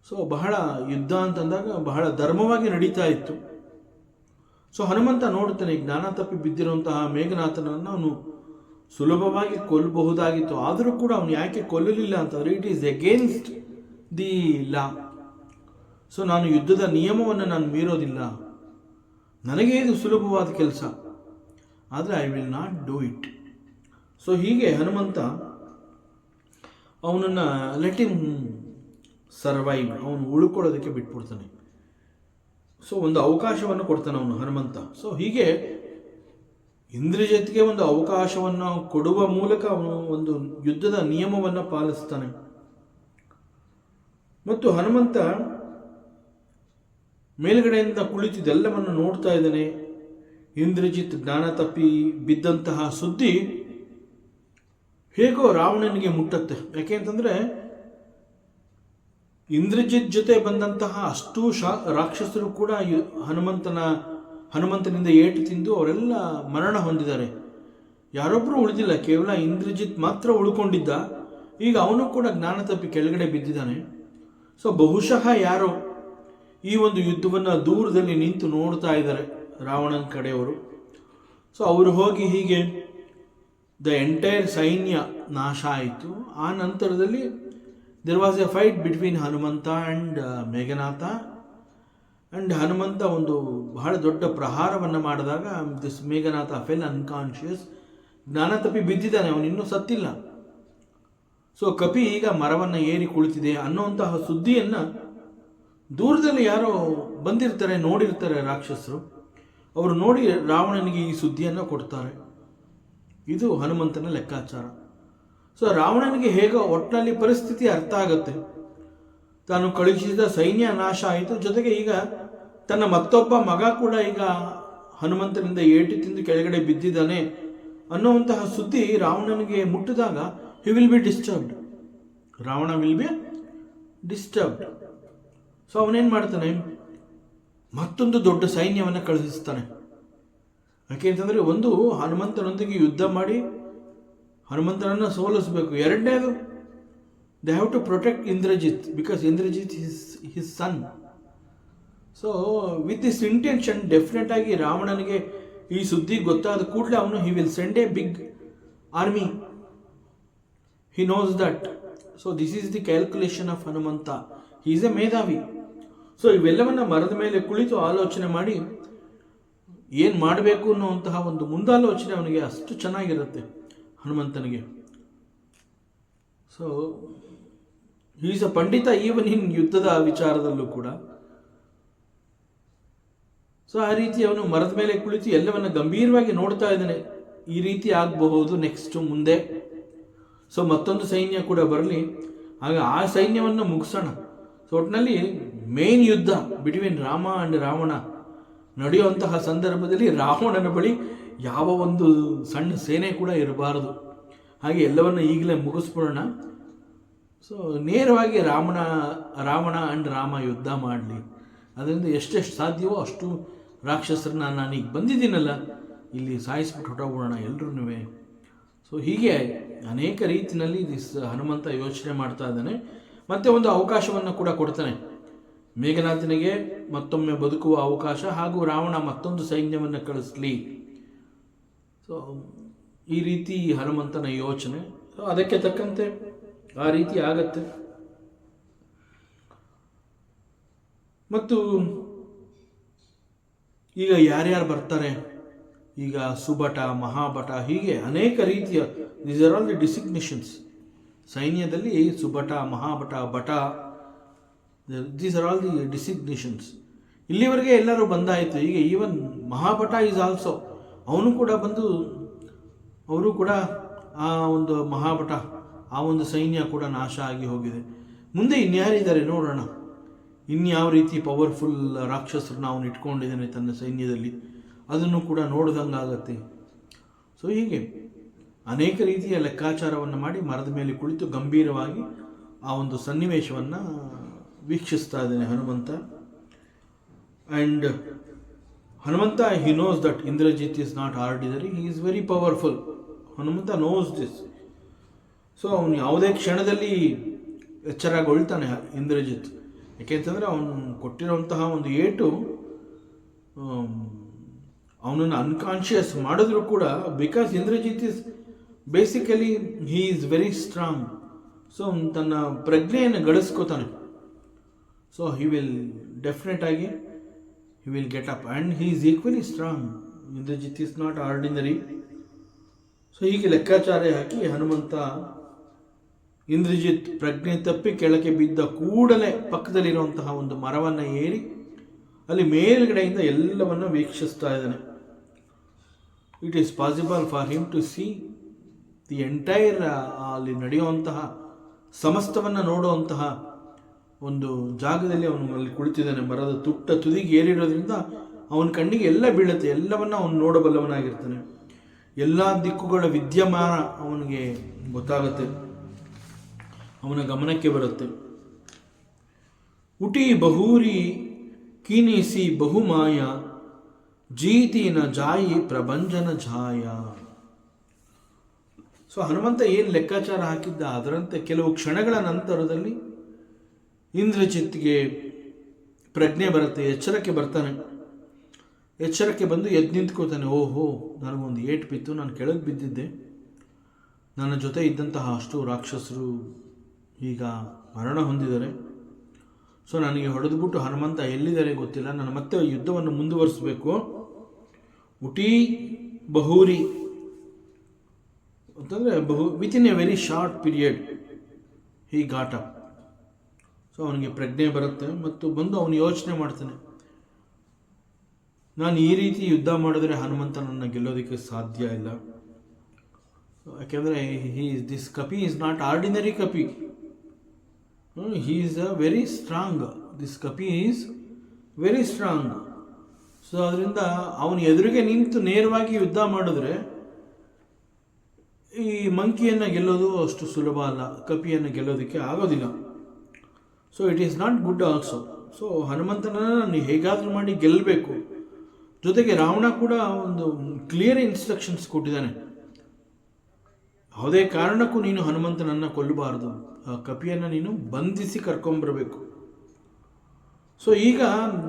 Speaker 1: ಸೊ ಬಹಳ ಯುದ್ಧ ಅಂತಂದಾಗ ಬಹಳ ಧರ್ಮವಾಗಿ ನಡೀತಾ ಇತ್ತು. ಸೊ ಹನುಮಂತ ನೋಡುತ್ತಾನೆ, ಜ್ಞಾನ ತಪ್ಪಿ ಬಿದ್ದಿರುವಂತಹ ಮೇಘನಾಥನನ್ನು ಅವನು ಸುಲಭವಾಗಿ ಕೊಲ್ಲಬಹುದಾಗಿತ್ತು. ಆದರೂ ಕೂಡ ಅವನು ಯಾಕೆ ಕೊಲ್ಲಲಿಲ್ಲ ಅಂತಂದರೆ it is against the law. So ನಾನು ಯುದ್ಧದ ನಿಯಮವನ್ನು ನಾನು ಮೀರೋದಿಲ್ಲ, ನನಗೆ ಇದು ಸುಲಭವಾದ ಕೆಲಸ, ಆದರೆ I will not do it. So ಹೀಗೆ ಹನುಮಂತ ಅವನನ್ನು ಲೆಟ್ ಹಿಮ್ ಸರ್ವೈವ್, ಅವನು ಉಳ್ಕೊಳ್ಳೋದಕ್ಕೆ ಬಿಟ್ಬಿಡ್ತಾನೆ. ಸೊ ಒಂದು ಅವಕಾಶವನ್ನು ಕೊಡ್ತಾನೆ ಅವನು ಹನುಮಂತ. ಸೊ ಹೀಗೆ ಇಂದ್ರಜಿತ್ಗೆ ಒಂದು ಅವಕಾಶವನ್ನು ಕೊಡುವ ಮೂಲಕ ಅವನು ಒಂದು ಯುದ್ಧದ ನಿಯಮವನ್ನು ಪಾಲಿಸ್ತಾನೆ. ಮತ್ತು ಹನುಮಂತ ಮೇಲ್ಗಡೆಯಿಂದ ಕುಳಿತಿದ್ದೆಲ್ಲವನ್ನು ನೋಡ್ತಾ ಇದ್ದಾನೆ. ಇಂದ್ರಜಿತ್ ಜ್ಞಾನ ತಪ್ಪಿ ಬಿದ್ದಂತಹ ಸುದ್ದಿ ಹೇಗೋ ರಾವಣನಿಗೆ ಮುಟ್ಟತ್ತೆ. ಯಾಕೆ ಅಂತಂದರೆ ಇಂದ್ರಜಿತ್ ಜೊತೆ ಬಂದಂತಹ ಅಷ್ಟೂ ರಾಕ್ಷಸರು ಕೂಡ ಹನುಮಂತನಿಂದ ಏಟು ತಿಂದು ಅವರೆಲ್ಲ ಮರಣ ಹೊಂದಿದ್ದಾರೆ. ಯಾರೊಬ್ಬರೂ ಉಳಿದಿಲ್ಲ, ಕೇವಲ ಇಂದ್ರಜಿತ್ ಮಾತ್ರ ಉಳ್ಕೊಂಡಿದ್ದ. ಈಗ ಅವನು ಕೂಡ ಜ್ಞಾನ ತಪ್ಪಿ ಕೆಳಗಡೆ ಬಿದ್ದಿದ್ದಾನೆ. ಸೊ ಬಹುಶಃ ಯಾರೋ ಈ ಒಂದು ಯುದ್ಧವನ್ನು ದೂರದಲ್ಲಿ ನಿಂತು ನೋಡ್ತಾ ಇದ್ದಾರೆ ರಾವಣನ ಕಡೆಯವರು. ಸೊ ಅವರು ಹೋಗಿ ಹೀಗೆ ದ ಎಂಟೈರ್ ಸೈನ್ಯ ನಾಶ ಆಯಿತು. ಆ ನಂತರದಲ್ಲಿ there was a fight between Hanumantha and Meghanatha. And Hanumantha ಒಂದು ಬಹಳ ದೊಡ್ಡ ಪ್ರಹಾರವನ್ನು ಮಾಡಿದಾಗ ದಿಸ್ ಮೇಘನಾಥ ಫೆಲ್ ಅನ್ಕಾನ್ಷಿಯಸ್. ಜ್ಞಾನ ತಪ್ಪಿ ಬಿದ್ದಿದ್ದಾನೆ, ಅವನು ಇನ್ನೂ ಸತ್ತಿಲ್ಲ. ಸೊ ಕಪಿ ಈಗ ಮರವನ್ನು ಏರಿ ಕುಳಿತಿದೆ ಅನ್ನುವಂತಹ ಸುದ್ದಿಯನ್ನು ದೂರದಲ್ಲಿ ಯಾರೋ ಬಂದಿರ್ತಾರೆ, ನೋಡಿರ್ತಾರೆ ರಾಕ್ಷಸರು. ಅವರು ನೋಡಿ ರಾವಣನಿಗೆ ಈ ಸುದ್ದಿಯನ್ನು ಕೊಡ್ತಾರೆ. ಇದು ಹನುಮಂತನ ಲೆಕ್ಕಾಚಾರ. ಸೊ ರಾವಣನಿಗೆ ಹೇಗೋ ಒಟ್ಟಿನಲ್ಲಿ ಪರಿಸ್ಥಿತಿ ಅರ್ಥ ಆಗುತ್ತೆ. ತಾನು ಕಳುಹಿಸಿದ ಸೈನ್ಯ ನಾಶ ಆಯಿತು, ಜೊತೆಗೆ ಈಗ ತನ್ನ ಮತ್ತೊಬ್ಬ ಮಗ ಕೂಡ ಈಗ ಹನುಮಂತನಿಂದ ಏಟು ತಿಂದು ಕೆಳಗಡೆ ಬಿದ್ದಿದ್ದಾನೆ ಅನ್ನುವಂತಹ ಸುದ್ದಿ ರಾವಣನಿಗೆ ಮುಟ್ಟಿದಾಗ he will be disturbed. Ravana will be disturbed. So ಅವನೇನು ಮಾಡ್ತಾನೆ, ಮತ್ತೊಂದು ದೊಡ್ಡ ಸೈನ್ಯವನ್ನು ಕಳುಹಿಸ್ತಾನೆ. ಯಾಕೆ ಅಂತಂದರೆ ಒಂದು ಹನುಮಂತನೊಂದಿಗೆ ಯುದ್ಧ ಮಾಡಿ ಹನುಮಂತನನ್ನು ಸೋಲಿಸಬೇಕು. ಎರಡನೇದು they have to protect Indrajit because Indrajit his son. So with this intention definite ಆಗಿ ರಾವಣನಿಗೆ ಈ ಸುದ್ದಿ ಗೊತ್ತಾದ ಕೂಡಲೇ ಅವನು he will send a big army. He knows that. So this is the calculation of Hanumantha. He is a medhavi. So ಇವೆಲ್ಲವನ್ನು ಮರದ ಮೇಲೆ ಕುಳಿತು ಆಲೋಚನೆ ಮಾಡಿ ಏನು ಮಾಡಬೇಕು ಅನ್ನುವಂತಹ ಒಂದು ಮುಂದಾಲೋಚನೆ ಅವನಿಗೆ ಅಷ್ಟು ಚೆನ್ನಾಗಿರುತ್ತೆ ಹನುಮಂತನಿಗೆ. So he is a pandita even in ಯುದ್ಧದ ವಿಚಾರದಲ್ಲೂ ಕೂಡ. ಸೊ ಆ ರೀತಿ ಅವನು ಮರದ ಮೇಲೆ ಕುಳಿತು ಎಲ್ಲವನ್ನು ಗಂಭೀರವಾಗಿ ನೋಡ್ತಾ ಇದ್ದಾನೆ. ಈ ರೀತಿ ಆಗಬಹುದು ನೆಕ್ಸ್ಟು ಮುಂದೆ. ಸೊ ಮತ್ತೊಂದು ಸೈನ್ಯ ಕೂಡ ಬರಲಿ, ಆಗ ಆ ಸೈನ್ಯವನ್ನು ಮುಗಿಸೋಣ. ಸೊ ಒಟ್ಟಿನಲ್ಲಿ ಮೇನ್ ಯುದ್ಧ ಬಿಟ್ವೀನ್ ರಾಮ ಆ್ಯಂಡ್ ರಾವಣ ನಡೆಯುವಂತಹ ಸಂದರ್ಭದಲ್ಲಿ ರಾವಣನ ಬಳಿ ಯಾವ ಒಂದು ಸಣ್ಣ ಸೇನೆ ಕೂಡ ಇರಬಾರದು. ಹಾಗೆ ಎಲ್ಲವನ್ನು ಈಗಲೇ ಮುಗಿಸ್ಬಿಡೋಣ. ಸೊ ನೇರವಾಗಿ ರಾವಣ ಆ್ಯಂಡ್ ರಾಮ ಯುದ್ಧ ಮಾಡಲಿ. ಅದರಿಂದ ಎಷ್ಟೆಷ್ಟು ಸಾಧ್ಯವೋ ಅಷ್ಟು ರಾಕ್ಷಸರನ್ನ ನಾನೀಗ ಬಂದಿದ್ದೀನಲ್ಲ, ಇಲ್ಲಿ ಸಾಯಿಸ್ಬಿಟ್ಟು ಹೊಟ್ಟೋಗ್ಬಿಡೋಣ ಎಲ್ರೂ. ಸೊ ಹೀಗೆ ಅನೇಕ ರೀತಿಯಲ್ಲಿ ಹನುಮಂತ ಯೋಚನೆ ಮಾಡ್ತಾ ಇದ್ದಾನೆ. ಮತ್ತೆ ಒಂದು ಅವಕಾಶವನ್ನು ಕೂಡ ಕೊಡ್ತಾನೆ ಮೇಘನಾಥನಿಗೆ, ಮತ್ತೊಮ್ಮೆ ಬದುಕುವ ಅವಕಾಶ, ಹಾಗೂ ರಾವಣ ಮತ್ತೊಂದು ಸೈನ್ಯವನ್ನು ಕಳಿಸ್ಲಿ. ಸೊ ಈ ರೀತಿ ಹನುಮಂತನ ಯೋಚನೆ. ಸೊ ಅದಕ್ಕೆ ತಕ್ಕಂತೆ ಆ ರೀತಿ ಆಗತ್ತೆ. ಮತ್ತು ಈಗ ಯಾರ್ಯಾರು ಬರ್ತಾರೆ, ಈಗ ಸುಭಟ, ಮಹಾಭಟ, ಹೀಗೆ ಅನೇಕ ರೀತಿಯ these are all the designations. ಸೈನ್ಯದಲ್ಲಿ ಸುಭಟ, ಮಹಾಭಟ, ಭಟ, these are all the designations. ಇಲ್ಲಿವರೆಗೆ ಎಲ್ಲರೂ ಬಂದಾಯಿತು. ಈಗ ಈವನ್ ಮಹಾಭಟ ಈಸ್ ಆಲ್ಸೋ, ಅವನು ಕೂಡ ಬಂದು ಅವರು ಕೂಡ ಆ ಒಂದು ಮಹಾಭಟ, ಆ ಒಂದು ಸೈನ್ಯ ಕೂಡ ನಾಶ ಆಗಿ ಹೋಗಿದೆ. ಮುಂದೆ ಇನ್ಯಾರಿದ್ದಾರೆ ನೋಡೋಣ. ಇನ್ಯಾವ ರೀತಿ ಪವರ್ಫುಲ್ ರಾಕ್ಷಸರನ್ನ ಅವನು ಇಟ್ಕೊಂಡಿದ್ದಾನೆ ತನ್ನ ಸೈನ್ಯದಲ್ಲಿ, ಅದನ್ನು ಕೂಡ ನೋಡ್ದಂಗಾಗತ್ತೆ. ಸೊ ಹೀಗೆ ಅನೇಕ ರೀತಿಯ ಲೆಕ್ಕಾಚಾರವನ್ನು ಮಾಡಿ ಮರದ ಮೇಲೆ ಕುಳಿತು ಗಂಭೀರವಾಗಿ ಆ ಒಂದು ಸನ್ನಿವೇಶವನ್ನು ವೀಕ್ಷಿಸ್ತಾ ಇದ್ದಾನೆ Hanumantha. And Hanumantha he knows that Indrajit is not ordinary, he is very powerful. Hanumantha knows this. So ಅವನು ಯಾವುದೇ ಕ್ಷಣದಲ್ಲಿ ಎಚ್ಚರಗೊಳ್ತಾನೆ ಇಂದ್ರಜಿತ್. ಯಾಕೆಂತಂದರೆ ಅವನು ಕೊಟ್ಟಿರುವಂತಹ ಒಂದು ಏಟು ಅವನನ್ನು ಅನ್ಕಾನ್ಷಿಯಸ್ ಮಾಡಿದ್ರು ಕೂಡ, because Indrajit is basically he is very strong. So ತನ್ನ ಪ್ರಜ್ಞೆಯನ್ನು ಗಳಿಸ್ಕೋತಾನೆ. ಸೊ ಹಿ ವಿಲ್ ಡೆಫಿನೆಟ್ ಆಗಿ he will get up and he is equally strong. Indrajit is not ordinary. So ಹೀಗೆ ಲೆಕ್ಕಾಚಾರ ಹಾಕಿ ಹನುಮಂತ ಇಂದ್ರಜಿತ್ ಪ್ರಜ್ಞೆ ತಪ್ಪಿ ಕೆಳಗೆ ಬಿದ್ದ ಕೂಡಲೇ ಪಕ್ಕದಲ್ಲಿರುವಂತಹ ಒಂದು ಮರವನ್ನು ಏರಿ ಅಲ್ಲಿ ಮೇಲ್ಗಡೆಯಿಂದ ಎಲ್ಲವನ್ನು ವೀಕ್ಷಿಸ್ತಾ ಇದ್ದಾನೆ. It is possible for him to see the entire, ಅಲ್ಲಿ ನಡೆಯುವಂತಹ ಸಮಸ್ತವನ್ನು ನೋಡುವಂತಹ ಒಂದು ಜಾಗದಲ್ಲಿ ಅವನು ಅಲ್ಲಿ ಕುಳಿತಿದ್ದಾನೆ. ಮರದ ತುದಿಗೆ ಏರಿರೋದ್ರಿಂದ ಅವನ ಕಣ್ಣಿಗೆ ಎಲ್ಲ ಬೀಳುತ್ತೆ, ಎಲ್ಲವನ್ನ ಅವನು ನೋಡಬಲ್ಲವನಾಗಿರ್ತಾನೆ. ಎಲ್ಲ ದಿಕ್ಕುಗಳ ವಿದ್ಯಮಾನ ಅವನಿಗೆ ಗೊತ್ತಾಗುತ್ತೆ, ಅವನ ಗಮನಕ್ಕೆ ಬರುತ್ತೆ. ಉಟಿ ಬಹುರಿ ಕೀನಿಸಿ ಬಹುಮಾಯ ಜೀತಿನ ಜಾಯಿ ಪ್ರಭಂಜನ ಛಾಯ. ಸೊ ಹನುಮಂತ ಏನು ಲೆಕ್ಕಾಚಾರ ಹಾಕಿದ್ದ ಅದರಂತೆ ಕೆಲವು ಕ್ಷಣಗಳ ನಂತರದಲ್ಲಿ ಇಂದ್ರಜಿತ್ಗೆ ಪ್ರಜ್ಞೆ ಬರುತ್ತೆ, ಎಚ್ಚರಕ್ಕೆ ಬರ್ತಾನೆ. ಎಚ್ಚರಕ್ಕೆ ಬಂದು ಎದ್ದು ನಿಂತ್ಕೋತಾನೆ. ಓಹೋ, ನನಗೊಂದು ಏಟು ಬಿತ್ತು, ನಾನು ಕೆಳಗೆ ಬಿದ್ದಿದ್ದೆ. ನನ್ನ ಜೊತೆ ಇದ್ದಂತಹ ಅಷ್ಟು ರಾಕ್ಷಸರು ಈಗ ಮರಣ ಹೊಂದಿದ್ದಾರೆ. ಸೊ ನನಗೆ ಹೊಡೆದುಬಿಟ್ಟು ಹನುಮಂತ ಎಲ್ಲಿದ್ದಾರೆ ಗೊತ್ತಿಲ್ಲ, ನಾನು ಮತ್ತೆ ಯುದ್ಧವನ್ನು ಮುಂದುವರಿಸಬೇಕು. ಉಟಿ ಬಹುರಿ ಅಂತಂದರೆ within A very short period he got up. So ಅವನಿಗೆ ಪ್ರಜ್ಞೆ ಬರುತ್ತೆ ಮತ್ತು ಬಂದು ಅವನು ಯೋಚನೆ ಮಾಡ್ತಾನೆ, ನಾನು ಈ ರೀತಿ ಯುದ್ಧ ಮಾಡಿದ್ರೆ ಹನುಮಂತನನ್ನು ಗೆಲ್ಲೋದಕ್ಕೆ ಸಾಧ್ಯ ಇಲ್ಲ. ಯಾಕೆಂದರೆ ದಿಸ್ ಕಪಿ ಈಸ್ ನಾಟ್ ಆರ್ಡಿನರಿ ಕಪಿ, ಹಿ is a very strong. This ಕಪಿ ಈಸ್ ವೆರಿ ಸ್ಟ್ರಾಂಗ್. ಸೊ ಅದರಿಂದ ಅವನು ಎದುರಿಗೆ ನಿಂತು ನೇರವಾಗಿ ಯುದ್ಧ ಮಾಡಿದ್ರೆ ಈ ಮಂಕಿಯನ್ನು ಗೆಲ್ಲೋದು ಅಷ್ಟು ಸುಲಭ ಅಲ್ಲ, ಕಪಿಯನ್ನು ಗೆಲ್ಲೋದಕ್ಕೆ ಆಗೋದಿಲ್ಲ. So it is not good also. So ಹನುಮಂತನನ್ನು ಹೇಗಾದರೂ ಮಾಡಿ ಗೆಲ್ಲಬೇಕು. ಜೊತೆಗೆ ರಾವಣ ಕೂಡ ಒಂದು ಕ್ಲಿಯರ್ ಇನ್ಸ್ಟ್ರಕ್ಷನ್ಸ್ ಕೊಟ್ಟಿದ್ದಾನೆ, ಯಾವುದೇ ಕಾರಣಕ್ಕೂ ನೀನು ಹನುಮಂತನನ್ನು ಕೊಲ್ಲಬಾರ್ದು, ಕಪಿಯನ್ನು ನೀನು ಬಂಧಿಸಿ ಕರ್ಕೊಂಬರಬೇಕು. ಸೊ ಈಗ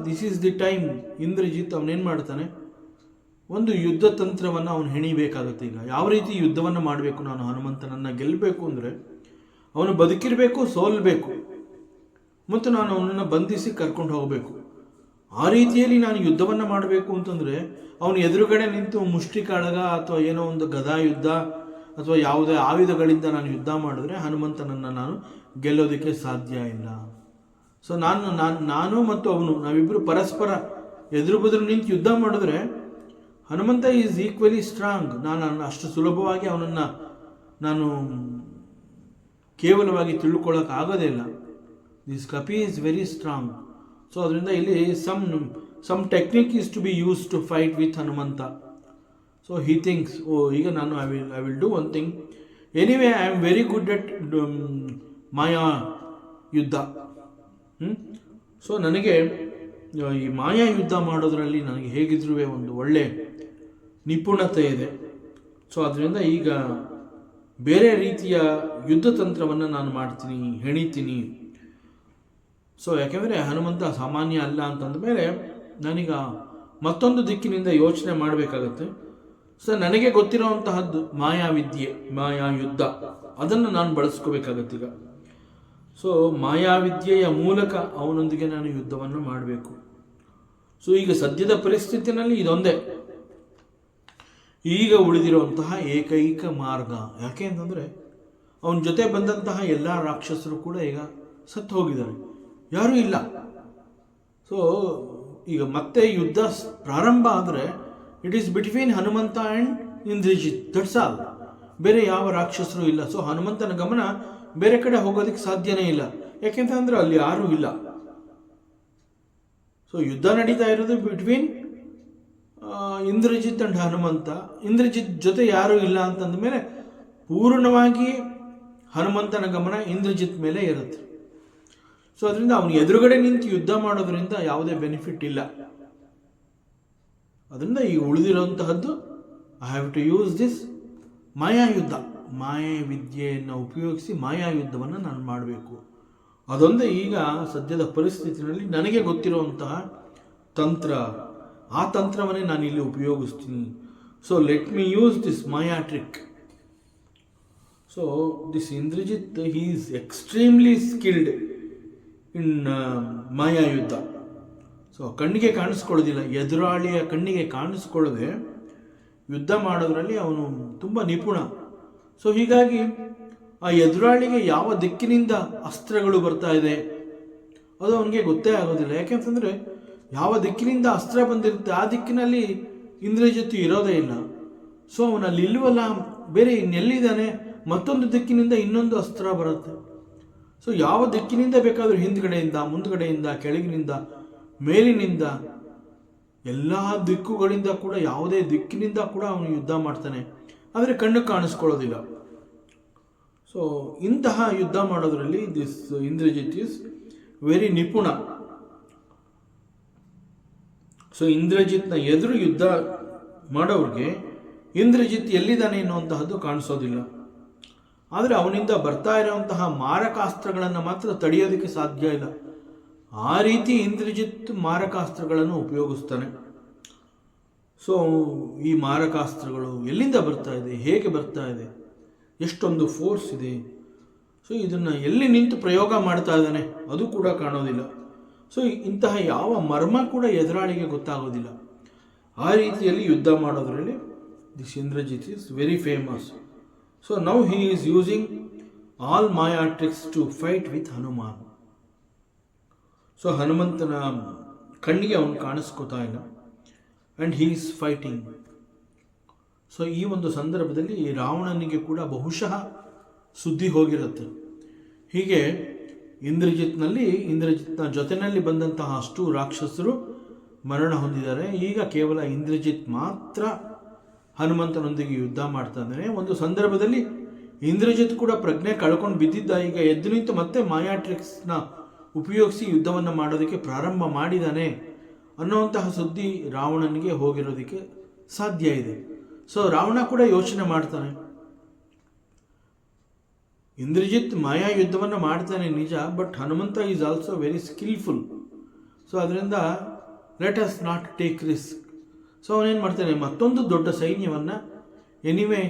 Speaker 1: this is the time. Indrajit ಅವನೇನು ಮಾಡ್ತಾನೆ, ಒಂದು ಯುದ್ಧ ತಂತ್ರವನ್ನು ಅವನು ಹೆಣಿಬೇಕಾಗುತ್ತೆ. ಈಗ ಯಾವ ರೀತಿ ಯುದ್ಧವನ್ನು ಮಾಡಬೇಕು, ನಾನು ಹನುಮಂತನನ್ನು ಗೆಲ್ಲಬೇಕು ಅಂದರೆ ಅವನು ಬದುಕಿರಬೇಕು, ಸೋಲ್ಬೇಕು, ಮತ್ತು ನಾನು ಅವನನ್ನು ಬಂಧಿಸಿ ಕರ್ಕೊಂಡು ಹೋಗಬೇಕು. ಆ ರೀತಿಯಲ್ಲಿ ನಾನು ಯುದ್ಧವನ್ನು ಮಾಡಬೇಕು ಅಂತಂದರೆ ಅವನು ಎದುರುಗಡೆ ನಿಂತು ಮುಷ್ಟಿ ಕಾಳಗ ಅಥವಾ ಏನೋ ಒಂದು ಗದಾ ಯುದ್ಧ ಅಥವಾ ಯಾವುದೇ ಆಯುಧಗಳಿಂದ ನಾನು ಯುದ್ಧ ಮಾಡಿದ್ರೆ ಹನುಮಂತನನ್ನು ನಾನು ಗೆಲ್ಲೋದಕ್ಕೆ ಸಾಧ್ಯ ಇಲ್ಲ. ಸೊ ನಾನು ಮತ್ತು ಅವನು ನಾವಿಬ್ಬರು ಪರಸ್ಪರ ಎದುರು ಬದುರು ನಿಂತು ಯುದ್ಧ ಮಾಡಿದ್ರೆ ಹನುಮಂತ ಈಸ್ ಈಕ್ವಲಿ ಸ್ಟ್ರಾಂಗ್. ನಾನು ಅಷ್ಟು ಸುಲಭವಾಗಿ ಅವನನ್ನು ನಾನು ಕೇವಲವಾಗಿ ತಿಳ್ಕೊಳ್ಳೋಕೆ ಆಗೋದೇ ಇಲ್ಲ. ದಿಸ್ ಕಪಿ ಈಸ್ ವೆರಿ ಸ್ಟ್ರಾಂಗ್. ಸೊ ಅದರಿಂದ ಇಲ್ಲಿ some technique is to be use to fight with Hanumantha. So he thinks, ಈಗ ನಾನು I will do one thing. Anyway I am very good at maya yuddha. So ನನಗೆ ಈ ಮಾಯಾ ಯುದ್ಧ ಮಾಡೋದ್ರಲ್ಲಿ ನನಗೆ ಹೇಗಿದ್ರೂ ಒಂದು ಒಳ್ಳೆ ನಿಪುಣತೆ ಇದೆ. ಸೊ ಅದರಿಂದ ಈಗ ಬೇರೆ ರೀತಿಯ ಯುದ್ಧ ತಂತ್ರವನ್ನು ನಾನು ಮಾಡ್ತೀನಿ, ಹೆಣಿತೀನಿ. ಸೊ ಯಾಕೆಂದರೆ ಹನುಮಂತ ಸಾಮಾನ್ಯ ಅಲ್ಲ ಅಂತಂದ ಮೇಲೆ ನಾನೀಗ ಮತ್ತೊಂದು ದಿಕ್ಕಿನಿಂದ ಯೋಚನೆ ಮಾಡಬೇಕಾಗತ್ತೆ. ಸೊ ನನಗೆ ಗೊತ್ತಿರೋವಂತಹದ್ದು ಮಾಯಾವಿದ್ಯೆ, ಮಾಯಾ ಯುದ್ಧ, ಅದನ್ನು ನಾನು ಬಳಸ್ಕೋಬೇಕಾಗತ್ತೆ ಈಗ. ಸೊ ಮಾಯಾವಿದ್ಯೆಯ ಮೂಲಕ ಅವನೊಂದಿಗೆ ನಾನು ಯುದ್ಧವನ್ನು ಮಾಡಬೇಕು. ಸೊ ಈಗ ಸದ್ಯದ ಪರಿಸ್ಥಿತಿನಲ್ಲಿ ಇದೊಂದೇ ಈಗ ಉಳಿದಿರುವಂತಹ ಏಕೈಕ ಮಾರ್ಗ. ಯಾಕೆ ಅಂತಂದರೆ ಅವನ ಜೊತೆ ಬಂದಂತಹ ಎಲ್ಲ ರಾಕ್ಷಸರು ಕೂಡ ಈಗ ಸತ್ತು ಹೋಗಿದ್ದಾರೆ, ಯಾರೂ ಇಲ್ಲ. ಸೊ ಈಗ ಮತ್ತೆ ಯುದ್ಧ ಪ್ರಾರಂಭ ಆದರೆ it is between Hanumantha and Indrajit, that's all. ಬೇರೆ ಯಾವ ರಾಕ್ಷಸರು ಇಲ್ಲ. ಸೊ ಹನುಮಂತನ ಗಮನ ಬೇರೆ ಕಡೆ ಹೋಗೋದಕ್ಕೆ ಸಾಧ್ಯನೇ ಇಲ್ಲ. ಯಾಕೆಂತಂದರೆ ಅಲ್ಲಿ ಯಾರೂ ಇಲ್ಲ. ಸೊ ಯುದ್ಧ ನಡೀತಾ ಇರೋದು ಬಿಟ್ವೀನ್ ಇಂದ್ರಜಿತ್ ಅಂಡ್ ಹನುಮಂತ. ಇಂದ್ರಜಿತ್ ಜೊತೆ ಯಾರೂ ಇಲ್ಲ ಅಂತಂದ ಮೇಲೆ ಪೂರ್ಣವಾಗಿ ಹನುಮಂತನ ಗಮನ ಇಂದ್ರಜಿತ್ ಮೇಲೆ ಇರುತ್ತೆ. ಸೊ ಅದರಿಂದ ಅವನು ಎದುರುಗಡೆ ನಿಂತು ಯುದ್ಧ ಮಾಡೋದ್ರಿಂದ ಯಾವುದೇ ಬೆನಿಫಿಟ್ ಇಲ್ಲ. ಅದರಿಂದ ಈಗ ಉಳಿದಿರುವಂತಹದ್ದು I have to use this mayayuddha, ಮಾಯಾ ವಿದ್ಯೆಯನ್ನು ಉಪಯೋಗಿಸಿ ಮಾಯಾಯುದ್ಧವನ್ನು ನಾನು ಮಾಡಬೇಕು. ಅದೊಂದೇ ಈಗ ಸದ್ಯದ ಪರಿಸ್ಥಿತಿನಲ್ಲಿ ನನಗೆ ಗೊತ್ತಿರುವಂತಹ ತಂತ್ರ. ಆ ತಂತ್ರವನ್ನೇ ನಾನು ಇಲ್ಲಿ ಉಪಯೋಗಿಸ್ತೀನಿ. So let me use this maya trick. So this Indrajit he is extremely skilled in maya yuddha. So ಕಣ್ಣಿಗೆ ಕಾಣಿಸ್ಕೊಳ್ಳೋದಿಲ್ಲ, ಎದುರಾಳಿಯ ಕಣ್ಣಿಗೆ ಕಾಣಿಸ್ಕೊಳ್ಳದೆ ಯುದ್ಧ ಮಾಡೋದ್ರಲ್ಲಿ ಅವನು ತುಂಬ ನಿಪುಣ. ಸೊ ಹೀಗಾಗಿ ಆ ಎದುರಾಳಿಗೆ ಯಾವ ದಿಕ್ಕಿನಿಂದ ಅಸ್ತ್ರಗಳು ಬರ್ತಾ ಇದೆ ಅದು ಅವನಿಗೆ ಗೊತ್ತೇ ಆಗೋದಿಲ್ಲ. ಯಾಕೆಂತಂದರೆ ಯಾವ ದಿಕ್ಕಿನಿಂದ ಅಸ್ತ್ರ ಬಂದಿರುತ್ತೆ ಆ ದಿಕ್ಕಿನಲ್ಲಿ ಇಂದ್ರಜಿತ್ ಇರೋದೇ ಇಲ್ಲ. ಸೊ ಅವನಲ್ಲಿ ಇಲ್ವಲ್ಲ, ಬೇರೆ ಇನ್ನೆಲ್ಲಿದ್ದಾನೆ, ಮತ್ತೊಂದು ದಿಕ್ಕಿನಿಂದ ಇನ್ನೊಂದು ಅಸ್ತ್ರ ಬರುತ್ತೆ. ಸೊ ಯಾವ ದಿಕ್ಕಿನಿಂದ ಬೇಕಾದರೂ ಹಿಂದ್ಗಡೆಯಿಂದ, ಮುಂದ್ಗಡೆಯಿಂದ, ಕೆಳಗಿನಿಂದ, ಮೇಲಿನಿಂದ, ಎಲ್ಲ ದಿಕ್ಕುಗಳಿಂದ ಕೂಡ, ಯಾವುದೇ ದಿಕ್ಕಿನಿಂದ ಕೂಡ ಅವನು ಯುದ್ಧ ಮಾಡ್ತಾನೆ, ಆದರೆ ಕಣ್ಣು ಕಾಣಿಸ್ಕೊಳ್ಳೋದಿಲ್ಲ. ಸೊ ಇಂತಹ ಯುದ್ಧ ಮಾಡೋದ್ರಲ್ಲಿ this Indrajit is very nipuna. So ಇಂದ್ರಜಿತ್ನ ಎದುರು ಯುದ್ಧ ಮಾಡೋರಿಗೆ ಇಂದ್ರಜಿತ್ ಎಲ್ಲಿದ್ದಾನೆ ಎನ್ನುವಂತಹದ್ದು ಕಾಣಿಸೋದಿಲ್ಲ. ಆದರೆ ಅವನಿಂದ ಬರ್ತಾ ಇರುವಂತಹ ಮಾರಕಾಸ್ತ್ರಗಳನ್ನು ಮಾತ್ರ ತಡೆಯೋದಕ್ಕೆ ಸಾಧ್ಯ ಇಲ್ಲ. ಆ ರೀತಿ ಇಂದ್ರಜಿತ್ ಮಾರಕಾಸ್ತ್ರಗಳನ್ನು ಉಪಯೋಗಿಸ್ತಾನೆ. ಸೊ ಈ ಮಾರಕಾಸ್ತ್ರಗಳು ಎಲ್ಲಿಂದ ಬರ್ತಾ ಇದೆ, ಹೇಗೆ ಬರ್ತಾ ಇದೆ, ಎಷ್ಟೊಂದು ಫೋರ್ಸ್ ಇದೆ, ಸೊ ಇದನ್ನು ಎಲ್ಲಿ ನಿಂತು ಪ್ರಯೋಗ ಮಾಡ್ತಾ ಇದ್ದಾನೆ ಅದು ಕೂಡ ಕಾಣೋದಿಲ್ಲ. ಸೊ ಇಂತಹ ಯಾವ ಮರ್ಮ ಕೂಡ ಎದುರಾಳಿಗೆ ಗೊತ್ತಾಗೋದಿಲ್ಲ. ಆ ರೀತಿಯಲ್ಲಿ ಯುದ್ಧ ಮಾಡೋದ್ರಲ್ಲಿ this Indrajit is very famous. So now he is using all maya tricks to fight with Hanuman. So ಹನುಮಂತನ ಕಣ್ಣಿಗೆ ಅವನು ಕಾಣಿಸ್ಕೋತಾ ಇಲ್ಲ and he is fighting. So ಈ ಒಂದು ಸಂದರ್ಭದಲ್ಲಿ ರಾವಣನಿಗೆ ಕೂಡ ಬಹುಶಃ ಸುದ್ದಿ ಹೋಗಿರುತ್ತೆ. ಹೀಗೆ ಇಂದ್ರಜಿತ್ನ ಜೊತೆಯಲ್ಲಿ ಬಂದಂತಹ ಅಷ್ಟು ರಾಕ್ಷಸರು ಮರಣ ಹೊಂದಿದ್ದಾರೆ. ಈಗ ಕೇವಲ ಇಂದ್ರಜಿತ್ ಮಾತ್ರ ಹನುಮಂತನೊಂದಿಗೆ ಯುದ್ಧ ಮಾಡ್ತಾ ಇದ್ದಾನೆ. ಒಂದು ಸಂದರ್ಭದಲ್ಲಿ ಇಂದ್ರಜಿತ್ ಕೂಡ ಪ್ರಜ್ಞೆ ಕಳ್ಕೊಂಡು ಬಿದ್ದಿದ್ದ, ಈಗ ಎದ್ದು ನಿಂತು ಮತ್ತೆ ಮಾಯಾ ಟ್ರಿಕ್ಸ್ನ ಉಪಯೋಗಿಸಿ ಯುದ್ಧವನ್ನು ಮಾಡೋದಕ್ಕೆ ಪ್ರಾರಂಭ ಮಾಡಿದ್ದಾನೆ ಅನ್ನುವಂತಹ ಸುದ್ದಿ ರಾವಣನಿಗೆ ಹೋಗಿರೋದಕ್ಕೆ ಸಾಧ್ಯ ಇದೆ. ಸೊ ರಾವಣ ಕೂಡ ಯೋಚನೆ ಮಾಡ್ತಾನೆ, ಇಂದ್ರಜಿತ್ ಮಾಯಾ ಯುದ್ಧವನ್ನು ಮಾಡ್ತಾನೆ ನಿಜ, but Hanumantha is also very skillful. So ಅದರಿಂದ let us not take risk. So ಅವನೇನು ಮಾಡ್ತಾನೆ, ಮತ್ತೊಂದು ದೊಡ್ಡ ಸೈನ್ಯವನ್ನು anyway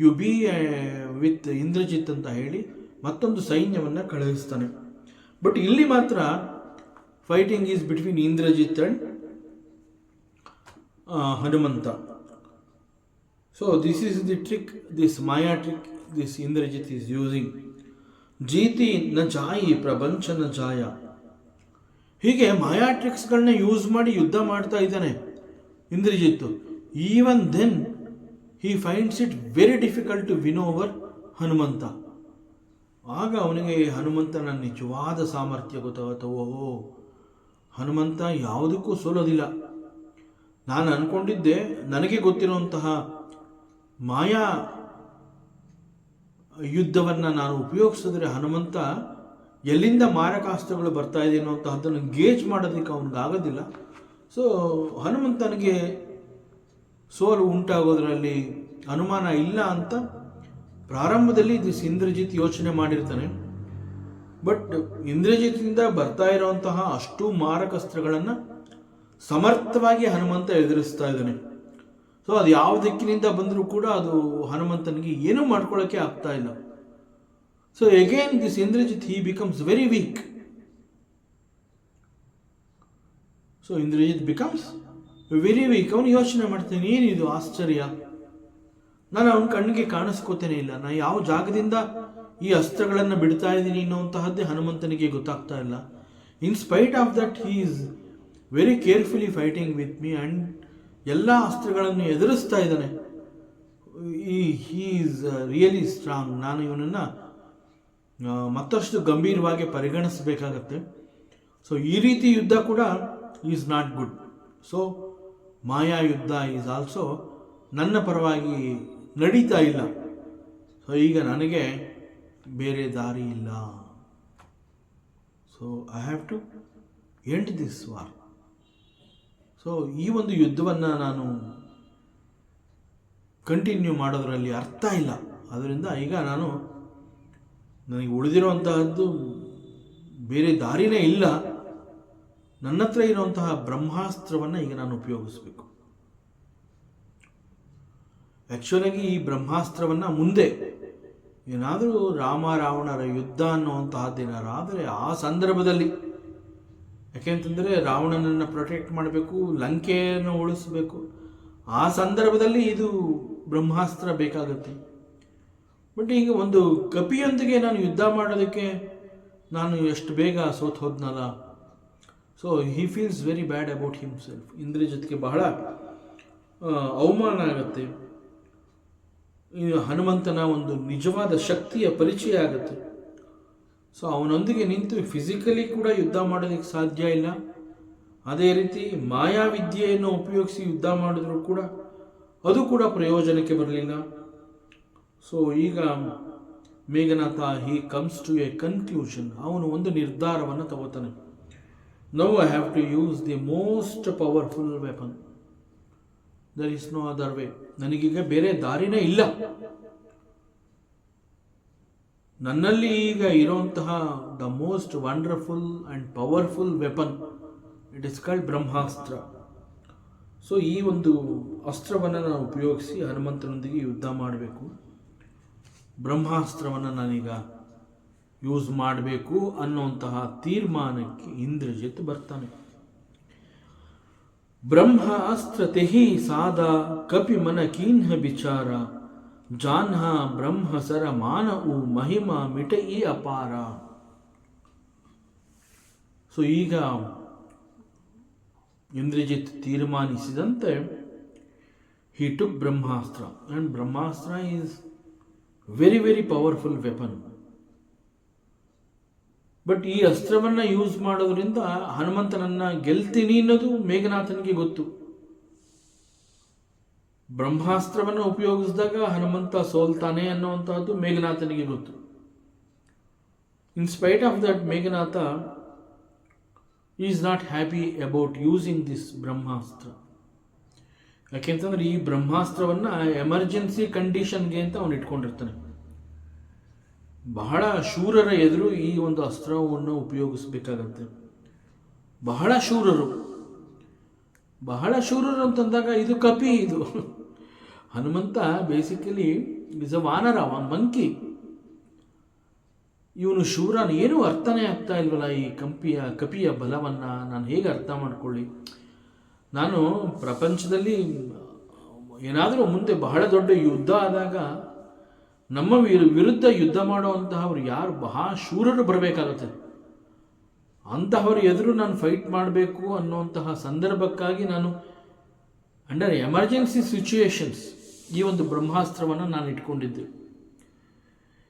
Speaker 1: you be with Indrajit ಅಂತ ಹೇಳಿ ಮತ್ತೊಂದು ಸೈನ್ಯವನ್ನು ಕಳುಹಿಸ್ತಾನೆ. ಬಟ್ ಇಲ್ಲಿ ಮಾತ್ರ fighting is between Indrajit and Hanumantha. So this is the trick, this maya trick this Indrajit is using. ಜೀತಿ ನ ಜಾಯಿ ಪ್ರಪಂಚ ನ ಜಾಯ. ಹೀಗೆ ಮಾಯಾ ಟ್ರಿಕ್ಸ್ಗಳನ್ನ ಯೂಸ್ ಮಾಡಿ ಯುದ್ಧ ಮಾಡ್ತಾ ಇದ್ದಾನೆ Indrajit. Even then he finds it very difficult to win over Hanumantha. ಆಗ ಅವನಿಗೆ ಹನುಮಂತನ ನಿಜವಾದ ಸಾಮರ್ಥ್ಯ ಗೊತ್ತಾಗುತ್ತೆ. ಓಹೋ, ಹನುಮಂತ ಯಾವುದಕ್ಕೂ ಸೋಲೋದಿಲ್ಲ. ನಾನು ಅಂದ್ಕೊಂಡಿದ್ದೆ ನನಗೆ ಗೊತ್ತಿರುವಂತಹ ಮಾಯಾ ಯುದ್ಧವನ್ನು ನಾನು ಉಪಯೋಗಿಸಿದ್ರೆ ಹನುಮಂತ ಎಲ್ಲಿಂದ ಮಾರಕಾಸ್ತ್ರಗಳು ಬರ್ತಾ ಇದೆ ಅನ್ನೋಂತಹದ್ದನ್ನು ಗೇಜ್ ಮಾಡೋದಕ್ಕೆ ಅವನಿಗಾಗೋದಿಲ್ಲ. ಸೊ ಹನುಮಂತನಿಗೆ ಸೋಲು ಉಂಟಾಗೋದ್ರಲ್ಲಿ ಅನುಮಾನ ಇಲ್ಲ ಅಂತ ಪ್ರಾರಂಭದಲ್ಲಿ ದಿಸ್ ಇಂದ್ರಜಿತ್ ಯೋಚನೆ ಮಾಡಿರ್ತಾನೆ. ಬಟ್ ಇಂದ್ರಜಿತ್ನಿಂದ ಬರ್ತಾ ಇರುವಂತಹ ಅಷ್ಟು ಮಾರಕಾಸ್ತ್ರಗಳನ್ನು ಸಮರ್ಥವಾಗಿ ಹನುಮಂತ ಎದುರಿಸ್ತಾ ಇದ್ದಾನೆ. ಸೊ ಅದು ಯಾವ ದಿಕ್ಕಿನಿಂದ ಬಂದರೂ ಕೂಡ ಅದು ಹನುಮಂತನಿಗೆ ಏನೂ ಮಾಡ್ಕೊಳ್ಳೋಕ್ಕೆ ಆಗ್ತಾ ಇಲ್ಲ. So again this Indrajit he becomes very weak. So Indrajit becomes very weak. ಅವನು ಯೋಚನೆ ಮಾಡ್ತಾನೆ, ಏನಿದು ಆಶ್ಚರ್ಯ, ನಾನು ಅವನ ಕಣ್ಣಿಗೆ ಕಾಣಿಸ್ಕೋತೇನೆ ಇಲ್ಲ, ನಾನು ಯಾವ ಜಾಗದಿಂದ ಈ ಅಸ್ತ್ರಗಳನ್ನು ಬಿಡ್ತಾ ಇದ್ದೀನಿ ಅನ್ನೋಂತಹದ್ದೇ ಹನುಮಂತನಿಗೆ ಗೊತ್ತಾಗ್ತಾ ಇಲ್ಲ. ಇನ್ spite of that he is very carefully fighting with me and ಎಲ್ಲ ಅಸ್ತ್ರಗಳನ್ನು ಎದುರಿಸ್ತಾ ಇದ್ದಾನೆ. He is really strong. ನಾನು ಇವನನ್ನು ಮತ್ತಷ್ಟು ಗಂಭೀರವಾಗಿ ಪರಿಗಣಿಸಬೇಕಾಗತ್ತೆ. ಸೊ ಈ ರೀತಿ ಯುದ್ಧ ಕೂಡ ಈಸ್ ನಾಟ್ ಗುಡ್. ಸೊ ಮಾಯಾ ಯುದ್ಧ ಈಸ್ ಆಲ್ಸೋ ನನ್ನ ಪರವಾಗಿ ನಡೀತಾ ಇಲ್ಲ. ಸೊ ಈಗ ನನಗೆ ಬೇರೆ ದಾರಿ ಇಲ್ಲ. So I have to end this war. So ಈ ಒಂದು ಯುದ್ಧವನ್ನು ನಾನು ಕಂಟಿನ್ಯೂ ಮಾಡೋದರಲ್ಲಿ ಅರ್ಥ ಇಲ್ಲ. ಅದರಿಂದ ಈಗ ನನಗೆ ಉಳಿದಿರುವಂತಹದ್ದು ಬೇರೆ ದಾರಿನೇ ಇಲ್ಲ. ನನ್ನ ಹತ್ರ ಇರುವಂತಹ ಬ್ರಹ್ಮಾಸ್ತ್ರವನ್ನು ಈಗ ನಾನು ಉಪಯೋಗಿಸಬೇಕು. ಆ್ಯಕ್ಚುಲಾಗಿ ಈ ಬ್ರಹ್ಮಾಸ್ತ್ರವನ್ನು ಮುಂದೆ ಏನಾದರೂ ರಾಮ ರಾವಣರ ಯುದ್ಧ ಅನ್ನುವಂತಹದ್ದೇನಾರಾದರೆ ಆ ಸಂದರ್ಭದಲ್ಲಿ, ಯಾಕೆಂತಂದರೆ ರಾವಣನನ್ನು ಪ್ರೊಟೆಕ್ಟ್ ಮಾಡಬೇಕು, ಲಂಕೆಯನ್ನು ಉಳಿಸಬೇಕು, ಆ ಸಂದರ್ಭದಲ್ಲಿ ಇದು ಬ್ರಹ್ಮಾಸ್ತ್ರ ಬೇಕಾಗುತ್ತೆ. ಬಟ್ ಈಗ ಒಂದು ಕಪಿಯೊಂದಿಗೆ ನಾನು ಯುದ್ಧ ಮಾಡೋದಕ್ಕೆ ನಾನು ಎಷ್ಟು ಬೇಗ ಸೋತು ಹೋದ್ನಲ್ಲ. So he feels very bad about himself. ಇಂದ್ರಜಿತ್ಗೆ ಬಹಳ ಅವಮಾನ ಆಗುತ್ತೆ. ಹನುಮಂತನ ಒಂದು ನಿಜವಾದ ಶಕ್ತಿಯ ಪರಿಚಯ ಆಗುತ್ತೆ. ಸೊ ಅವನೊಂದಿಗೆ ನಿಂತು ಫಿಸಿಕಲಿ ಕೂಡ ಯುದ್ಧ ಮಾಡೋದಕ್ಕೆ ಸಾಧ್ಯ ಇಲ್ಲ. ಅದೇ ರೀತಿ ಮಾಯಾವಿದ್ಯೆಯನ್ನು ಉಪಯೋಗಿಸಿ ಯುದ್ಧ ಮಾಡಿದ್ರು ಕೂಡ ಅದು ಕೂಡ ಪ್ರಯೋಜನಕ್ಕೆ ಬರಲಿಲ್ಲ. ಸೊ ಈಗ Meghanatha he comes to a conclusion. ಅವನು ಒಂದು ನಿರ್ಧಾರವನ್ನು ತಗೋತಾನೆ. Now I have to use the most powerful weapon. There is no other way. ನನಗೀಗ ಬೇರೆ ದಾರಿನೇ ಇಲ್ಲ. ನನ್ನಲ್ಲಿ ಈಗ ಇರುವಂತಹ the most wonderful and powerful weapon, it is called brahmastra. So ಈ ಒಂದು ಅಸ್ತ್ರವನ್ನು ನಾನು ಉಪಯೋಗಿಸಿ ಹನುಮಂತನೊಂದಿಗೆ ಯುದ್ಧ ಮಾಡಬೇಕು. ಬ್ರಹ್ಮಾಸ್ತ್ರವನ್ನು ನಾನೀಗ ಯೂಸ್ ಮಾಡಬೇಕು ಅನ್ನುವಂತಹ ತೀರ್ಮಾನಕ್ಕೆ ಇಂದ್ರಜಿತ್ ಬರ್ತಾನೆ. ಬ್ರಹ್ಮ ಅಸ್ತ್ರ ತೆಹಿ ಸಾದ ಕಪಿ ಮನ ಕೀನ್ಹ ಬಿಚಾರ ಜಾನ್ಹ ಬ್ರಹ್ಮ ಸರ ಮಾನವು ಮಹಿಮಾ ಮಿಟಯಿ ಅಪಾರ. ಸೊ ಈಗ ಇಂದ್ರಜಿತ್ ತೀರ್ಮಾನಿಸಿದಂತೆ he took brahmastra, and brahmastra is very very powerful weapon. But ಈ ಅಸ್ತ್ರವನ್ನು ಯೂಸ್ ಮಾಡೋದ್ರಿಂದ ಹನುಮಂತನನ್ನ ಗೆಲ್ತೀನಿ ಅನ್ನೋದು ಮೇಘನಾಥನಿಗೆ ಗೊತ್ತು. ಬ್ರಹ್ಮಾಸ್ತ್ರವನ್ನು ಉಪಯೋಗಿಸಿದಾಗ ಹನುಮಂತ ಸೋಲ್ತಾನೆ ಅನ್ನುವಂತಹದ್ದು ಮೇಘನಾಥನಿಗೆ ಗೊತ್ತು. In spite of that Meghanatha is not happy about using this brahmastra. ಯಾಕೆಂತಂದ್ರೆ ಈ ಬ್ರಹ್ಮಾಸ್ತ್ರವನ್ನು ಎಮರ್ಜೆನ್ಸಿ ಕಂಡೀಷನ್ಗೆ ಅಂತ ಅವನು ಇಟ್ಕೊಂಡಿರ್ತಾನೆ. ಬಹಳ ಶೂರರ ಎದುರು ಈ ಒಂದು ಅಸ್ತ್ರವನ್ನು ಉಪಯೋಗಿಸಬೇಕಾಗತ್ತೆ. ಬಹಳ ಶೂರರು ಅಂತಂದಾಗ ಇದು ಕಪಿ. ಇದು ಹನುಮಂತ ಬೇಸಿಕಲಿ ಇಸ್ ಅ ವಾನರ, ಮಂಕಿ. ಇವನು ಶೂರನ ಏನೂ ಅರ್ಥನೇ ಆಗ್ತಾ ಇಲ್ವಲ್ಲ. ಈ ಕಪಿಯ ಬಲವನ್ನು ನಾನು ಹೇಗೆ ಅರ್ಥ ಮಾಡ್ಕೊಳ್ಳಿ? ನಾನು ಪ್ರಪಂಚದಲ್ಲಿ ಏನಾದರೂ ಮುಂದೆ ಬಹಳ ದೊಡ್ಡ ಯುದ್ಧ ಆದಾಗ ನಮ್ಮ ವಿರುದ್ಧ ಯುದ್ಧ ಮಾಡುವಂತಹವ್ರು ಯಾರು ಬಹಳ ಶೂರರು ಬರಬೇಕಾಗುತ್ತೆ. ಅಂತಹವ್ರ ಎದುರು ನಾನು ಫೈಟ್ ಮಾಡಬೇಕು ಅನ್ನುವಂತಹ ಸಂದರ್ಭಕ್ಕಾಗಿ ನಾನು ಅಂಡರ್ ಎಮರ್ಜೆನ್ಸಿ ಸಿಚುಯೇಷನ್ಸ್ ಈ ಒಂದು ಬ್ರಹ್ಮಾಸ್ತ್ರವನ್ನು ನಾನು ಇಟ್ಕೊಂಡಿದ್ದೆ.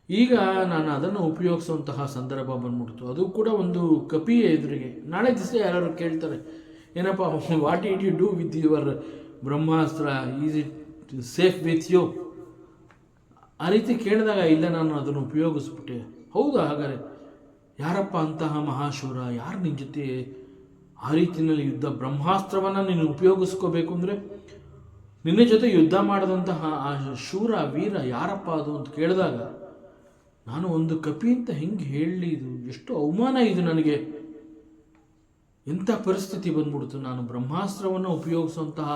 Speaker 1: ಈಗ ನಾನು ಅದನ್ನು ಉಪಯೋಗಿಸುವಂತಹ ಸಂದರ್ಭ ಬಂದ್ಬಿಡ್ತು. ಅದು ಕೂಡ ಒಂದು ಕಪಿಯ ಎದುರಿಗೆ. ನಾಳೆ ದಿವಸ ಯಾರು ಕೇಳ್ತಾರೆ, ಏನಪ್ಪ what did you do with your Brahmastra, is it safe with you? ಆ ರೀತಿ ಕೇಳಿದಾಗ ಇಲ್ಲ, ನಾನು ಅದನ್ನು ಉಪಯೋಗಿಸ್ಬಿಟ್ಟೆ. ಹೌದಾ? ಹಾಗಾದರೆ ಯಾರಪ್ಪ ಅಂತಹ ಮಹಾಶೂರ? ಯಾರು ನಿನ್ನ ಜೊತೆ ಆ ರೀತಿಯಲ್ಲಿ ಯುದ್ಧ ಬ್ರಹ್ಮಾಸ್ತ್ರವನ್ನು ನೀನು ಉಪಯೋಗಿಸ್ಕೋಬೇಕು ಅಂದರೆ ನಿನ್ನ ಜೊತೆ ಯುದ್ಧ ಮಾಡಿದಂತಹ ಆ ಶೂರ ವೀರ ಯಾರಪ್ಪ ಅದು ಅಂತ ಕೇಳಿದಾಗ ನಾನು ಒಂದು ಕಪಿ ಅಂತ ಹೆಂಗೆ ಹೇಳಲಿ? ಇದು ಎಷ್ಟು ಅವಮಾನ ಇದು ನನಗೆ. ಎಂಥ ಪರಿಸ್ಥಿತಿ ಬಂದ್ಬಿಡ್ತು. ನಾನು ಬ್ರಹ್ಮಾಸ್ತ್ರವನ್ನು ಉಪಯೋಗಿಸುವಂತಹ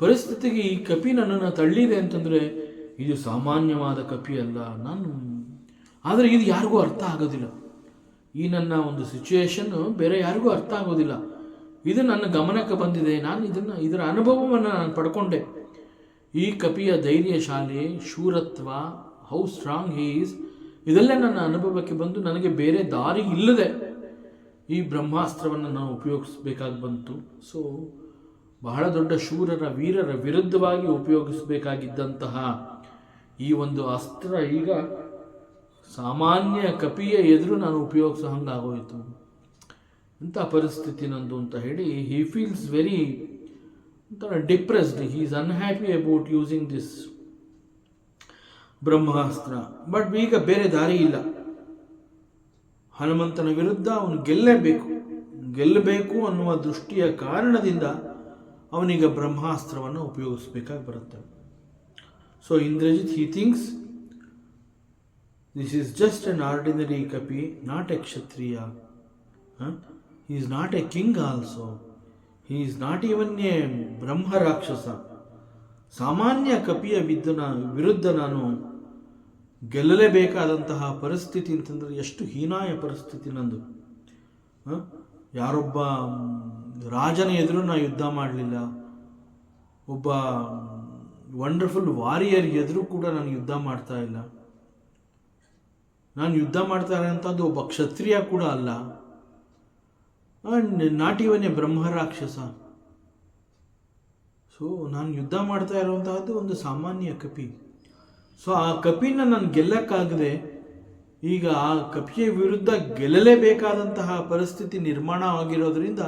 Speaker 1: ಪರಿಸ್ಥಿತಿಗೆ ಈ ಕಪಿ ನನ್ನನ್ನು ತಳ್ಳಿದೆ ಅಂತಂದರೆ ಇದು ಸಾಮಾನ್ಯವಾದ ಕಪಿ ಅಲ್ಲ ನಾನು. ಆದರೆ ಇದು ಯಾರಿಗೂ ಅರ್ಥ ಆಗೋದಿಲ್ಲ. ಈ ನನ್ನ ಒಂದು ಸಿಚುಯೇಷನ್ನು ಬೇರೆ ಯಾರಿಗೂ ಅರ್ಥ ಆಗೋದಿಲ್ಲ. ಇದು ನನ್ನ ಗಮನಕ್ಕೆ ಬಂದಿದೆ. ನಾನು ಇದರ ಅನುಭವವನ್ನು ನಾನು ಪಡ್ಕೊಂಡೆ. ಈ ಕಪಿಯ ಧೈರ್ಯಶಾಲಿ, ಶೂರತ್ವ, ಹೌ ಸ್ಟ್ರಾಂಗ್ ಹೀ ಈಸ್, ಇದೆಲ್ಲ ನನ್ನ ಅನುಭವಕ್ಕೆ ಬಂದು ನನಗೆ ಬೇರೆ ದಾರಿ ಇಲ್ಲದೆ ಈ ಬ್ರಹ್ಮಾಸ್ತ್ರವನ್ನು ನಾನು ಉಪಯೋಗಿಸಬೇಕಾಗಿ ಬಂತು. ಸೊ ಬಹಳ ದೊಡ್ಡ ಶೂರರ ವೀರರ ವಿರುದ್ಧವಾಗಿ ಉಪಯೋಗಿಸಬೇಕಾಗಿದ್ದಂತಹ ಈ ಒಂದು ಅಸ್ತ್ರ ಈಗ ಸಾಮಾನ್ಯ ಕಪಿಯ ಎದುರು ನಾನು ಉಪಯೋಗಿಸೋ ಹಂಗಾಗೋಯಿತು. ಅಂಥ ಪರಿಸ್ಥಿತಿ ನಂದು ಅಂತ ಹೇಳಿ ಹಿ ಫೀಲ್ಸ್ ವೆರಿ ಒಂಥರ depressed. He is unhappy about using this Brahmastra. But ಈಗ ಬೇರೆ ದಾರಿ ಇಲ್ಲ. ಹನುಮಂತನ ವಿರುದ್ಧ ಅವನು ಗೆಲ್ಲಬೇಕು ಅನ್ನುವ ದೃಷ್ಟಿಯ ಕಾರಣದಿಂದ ಅವನೀಗ ಬ್ರಹ್ಮಾಸ್ತ್ರವನ್ನು ಉಪಯೋಗಿಸಬೇಕಾಗಿ ಬರುತ್ತೆ. So Indrajit he thinks this is just an ordinary kapi, not a kshatriya. He is not a king also. He is not even a brahma rakshasa. ಸಾಮಾನ್ಯ ಕಪಿಯ ವಿರುದ್ಧ ನಾನು ಗೆಲ್ಲಲೇಬೇಕಾದಂತಹ ಪರಿಸ್ಥಿತಿ ಅಂತಂದರೆ ಎಷ್ಟು ಹೀನಾಯ ಪರಿಸ್ಥಿತಿ ನಂದು. ಯಾರೊಬ್ಬ ರಾಜನ ಎದುರು ನಾನು ಯುದ್ಧ ಮಾಡಲಿಲ್ಲ, ಒಬ್ಬ ವಂಡರ್ಫುಲ್ ವಾರಿಯರ್ ಎದುರು ಕೂಡ ನಾನು ಯುದ್ಧ ಮಾಡ್ತಾ ಇಲ್ಲ. ನಾನು ಯುದ್ಧ ಮಾಡ್ತಾ ಇರೋಂಥದ್ದು ಒಬ್ಬ ಕ್ಷತ್ರಿಯ ಕೂಡ ಅಲ್ಲ, ನಾಟ್ ಇವನ್ ಎ ಬ್ರಹ್ಮ ರಾಕ್ಷಸ. ಸೊ ನಾನು ಯುದ್ಧ ಮಾಡ್ತಾ ಇರುವಂತಹದ್ದು ಒಂದು ಸಾಮಾನ್ಯ ಕಪಿ. ಸೊ ಆ ಕಪಿನ ನಾನು ಗೆಲ್ಲಕ್ಕಾಗದೆ ಈಗ ಆ ಕಪಿಯ ವಿರುದ್ಧ ಗೆಲ್ಲಲೇಬೇಕಾದಂತಹ ಪರಿಸ್ಥಿತಿ ನಿರ್ಮಾಣ ಆಗಿರೋದ್ರಿಂದ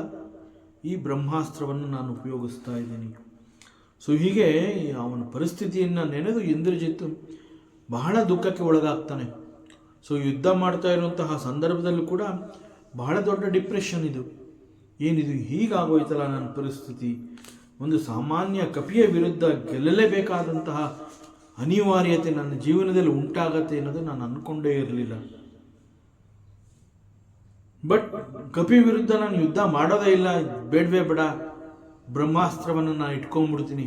Speaker 1: ಈ ಬ್ರಹ್ಮಾಸ್ತ್ರವನ್ನು ನಾನು ಉಪಯೋಗಿಸ್ತಾ ಇದ್ದೀನಿ. ಸೊ ಹೀಗೆ ಅವನ ಪರಿಸ್ಥಿತಿಯನ್ನು ನೆನೆದು ಇಂದ್ರಜಿತ್ ಬಹಳ ದುಃಖಕ್ಕೆ ಒಳಗಾಗ್ತಾನೆ. ಸೊ ಯುದ್ಧ ಮಾಡ್ತಾ ಇರುವಂತಹ ಸಂದರ್ಭದಲ್ಲೂ ಕೂಡ ಬಹಳ ದೊಡ್ಡ ಡಿಪ್ರೆಷನ್ ಇದು. ಏನಿದು ಹೀಗಾಗೋಯ್ತಲ್ಲ ನನ್ನ ಪರಿಸ್ಥಿತಿ, ಒಂದು ಸಾಮಾನ್ಯ ಕಪಿಯ ವಿರುದ್ಧ ಗೆಲ್ಲಲೇಬೇಕಾದಂತಹ ಅನಿವಾರ್ಯತೆ ನನ್ನ ಜೀವನದಲ್ಲಿ ಉಂಟಾಗತ್ತೆ ಅನ್ನೋದು ನಾನು ಅಂದ್ಕೊಂಡೇ ಇರಲಿಲ್ಲ. ಬಟ್ ಕಪಿ ವಿರುದ್ಧ ನಾನು ಯುದ್ಧ ಮಾಡೋದೇ ಇಲ್ಲ, ಬೇಡವೇ ಬೇಡ, ಬ್ರಹ್ಮಾಸ್ತ್ರವನ್ನು ನಾನು ಇಟ್ಕೊಂಡ್ಬಿಡ್ತೀನಿ,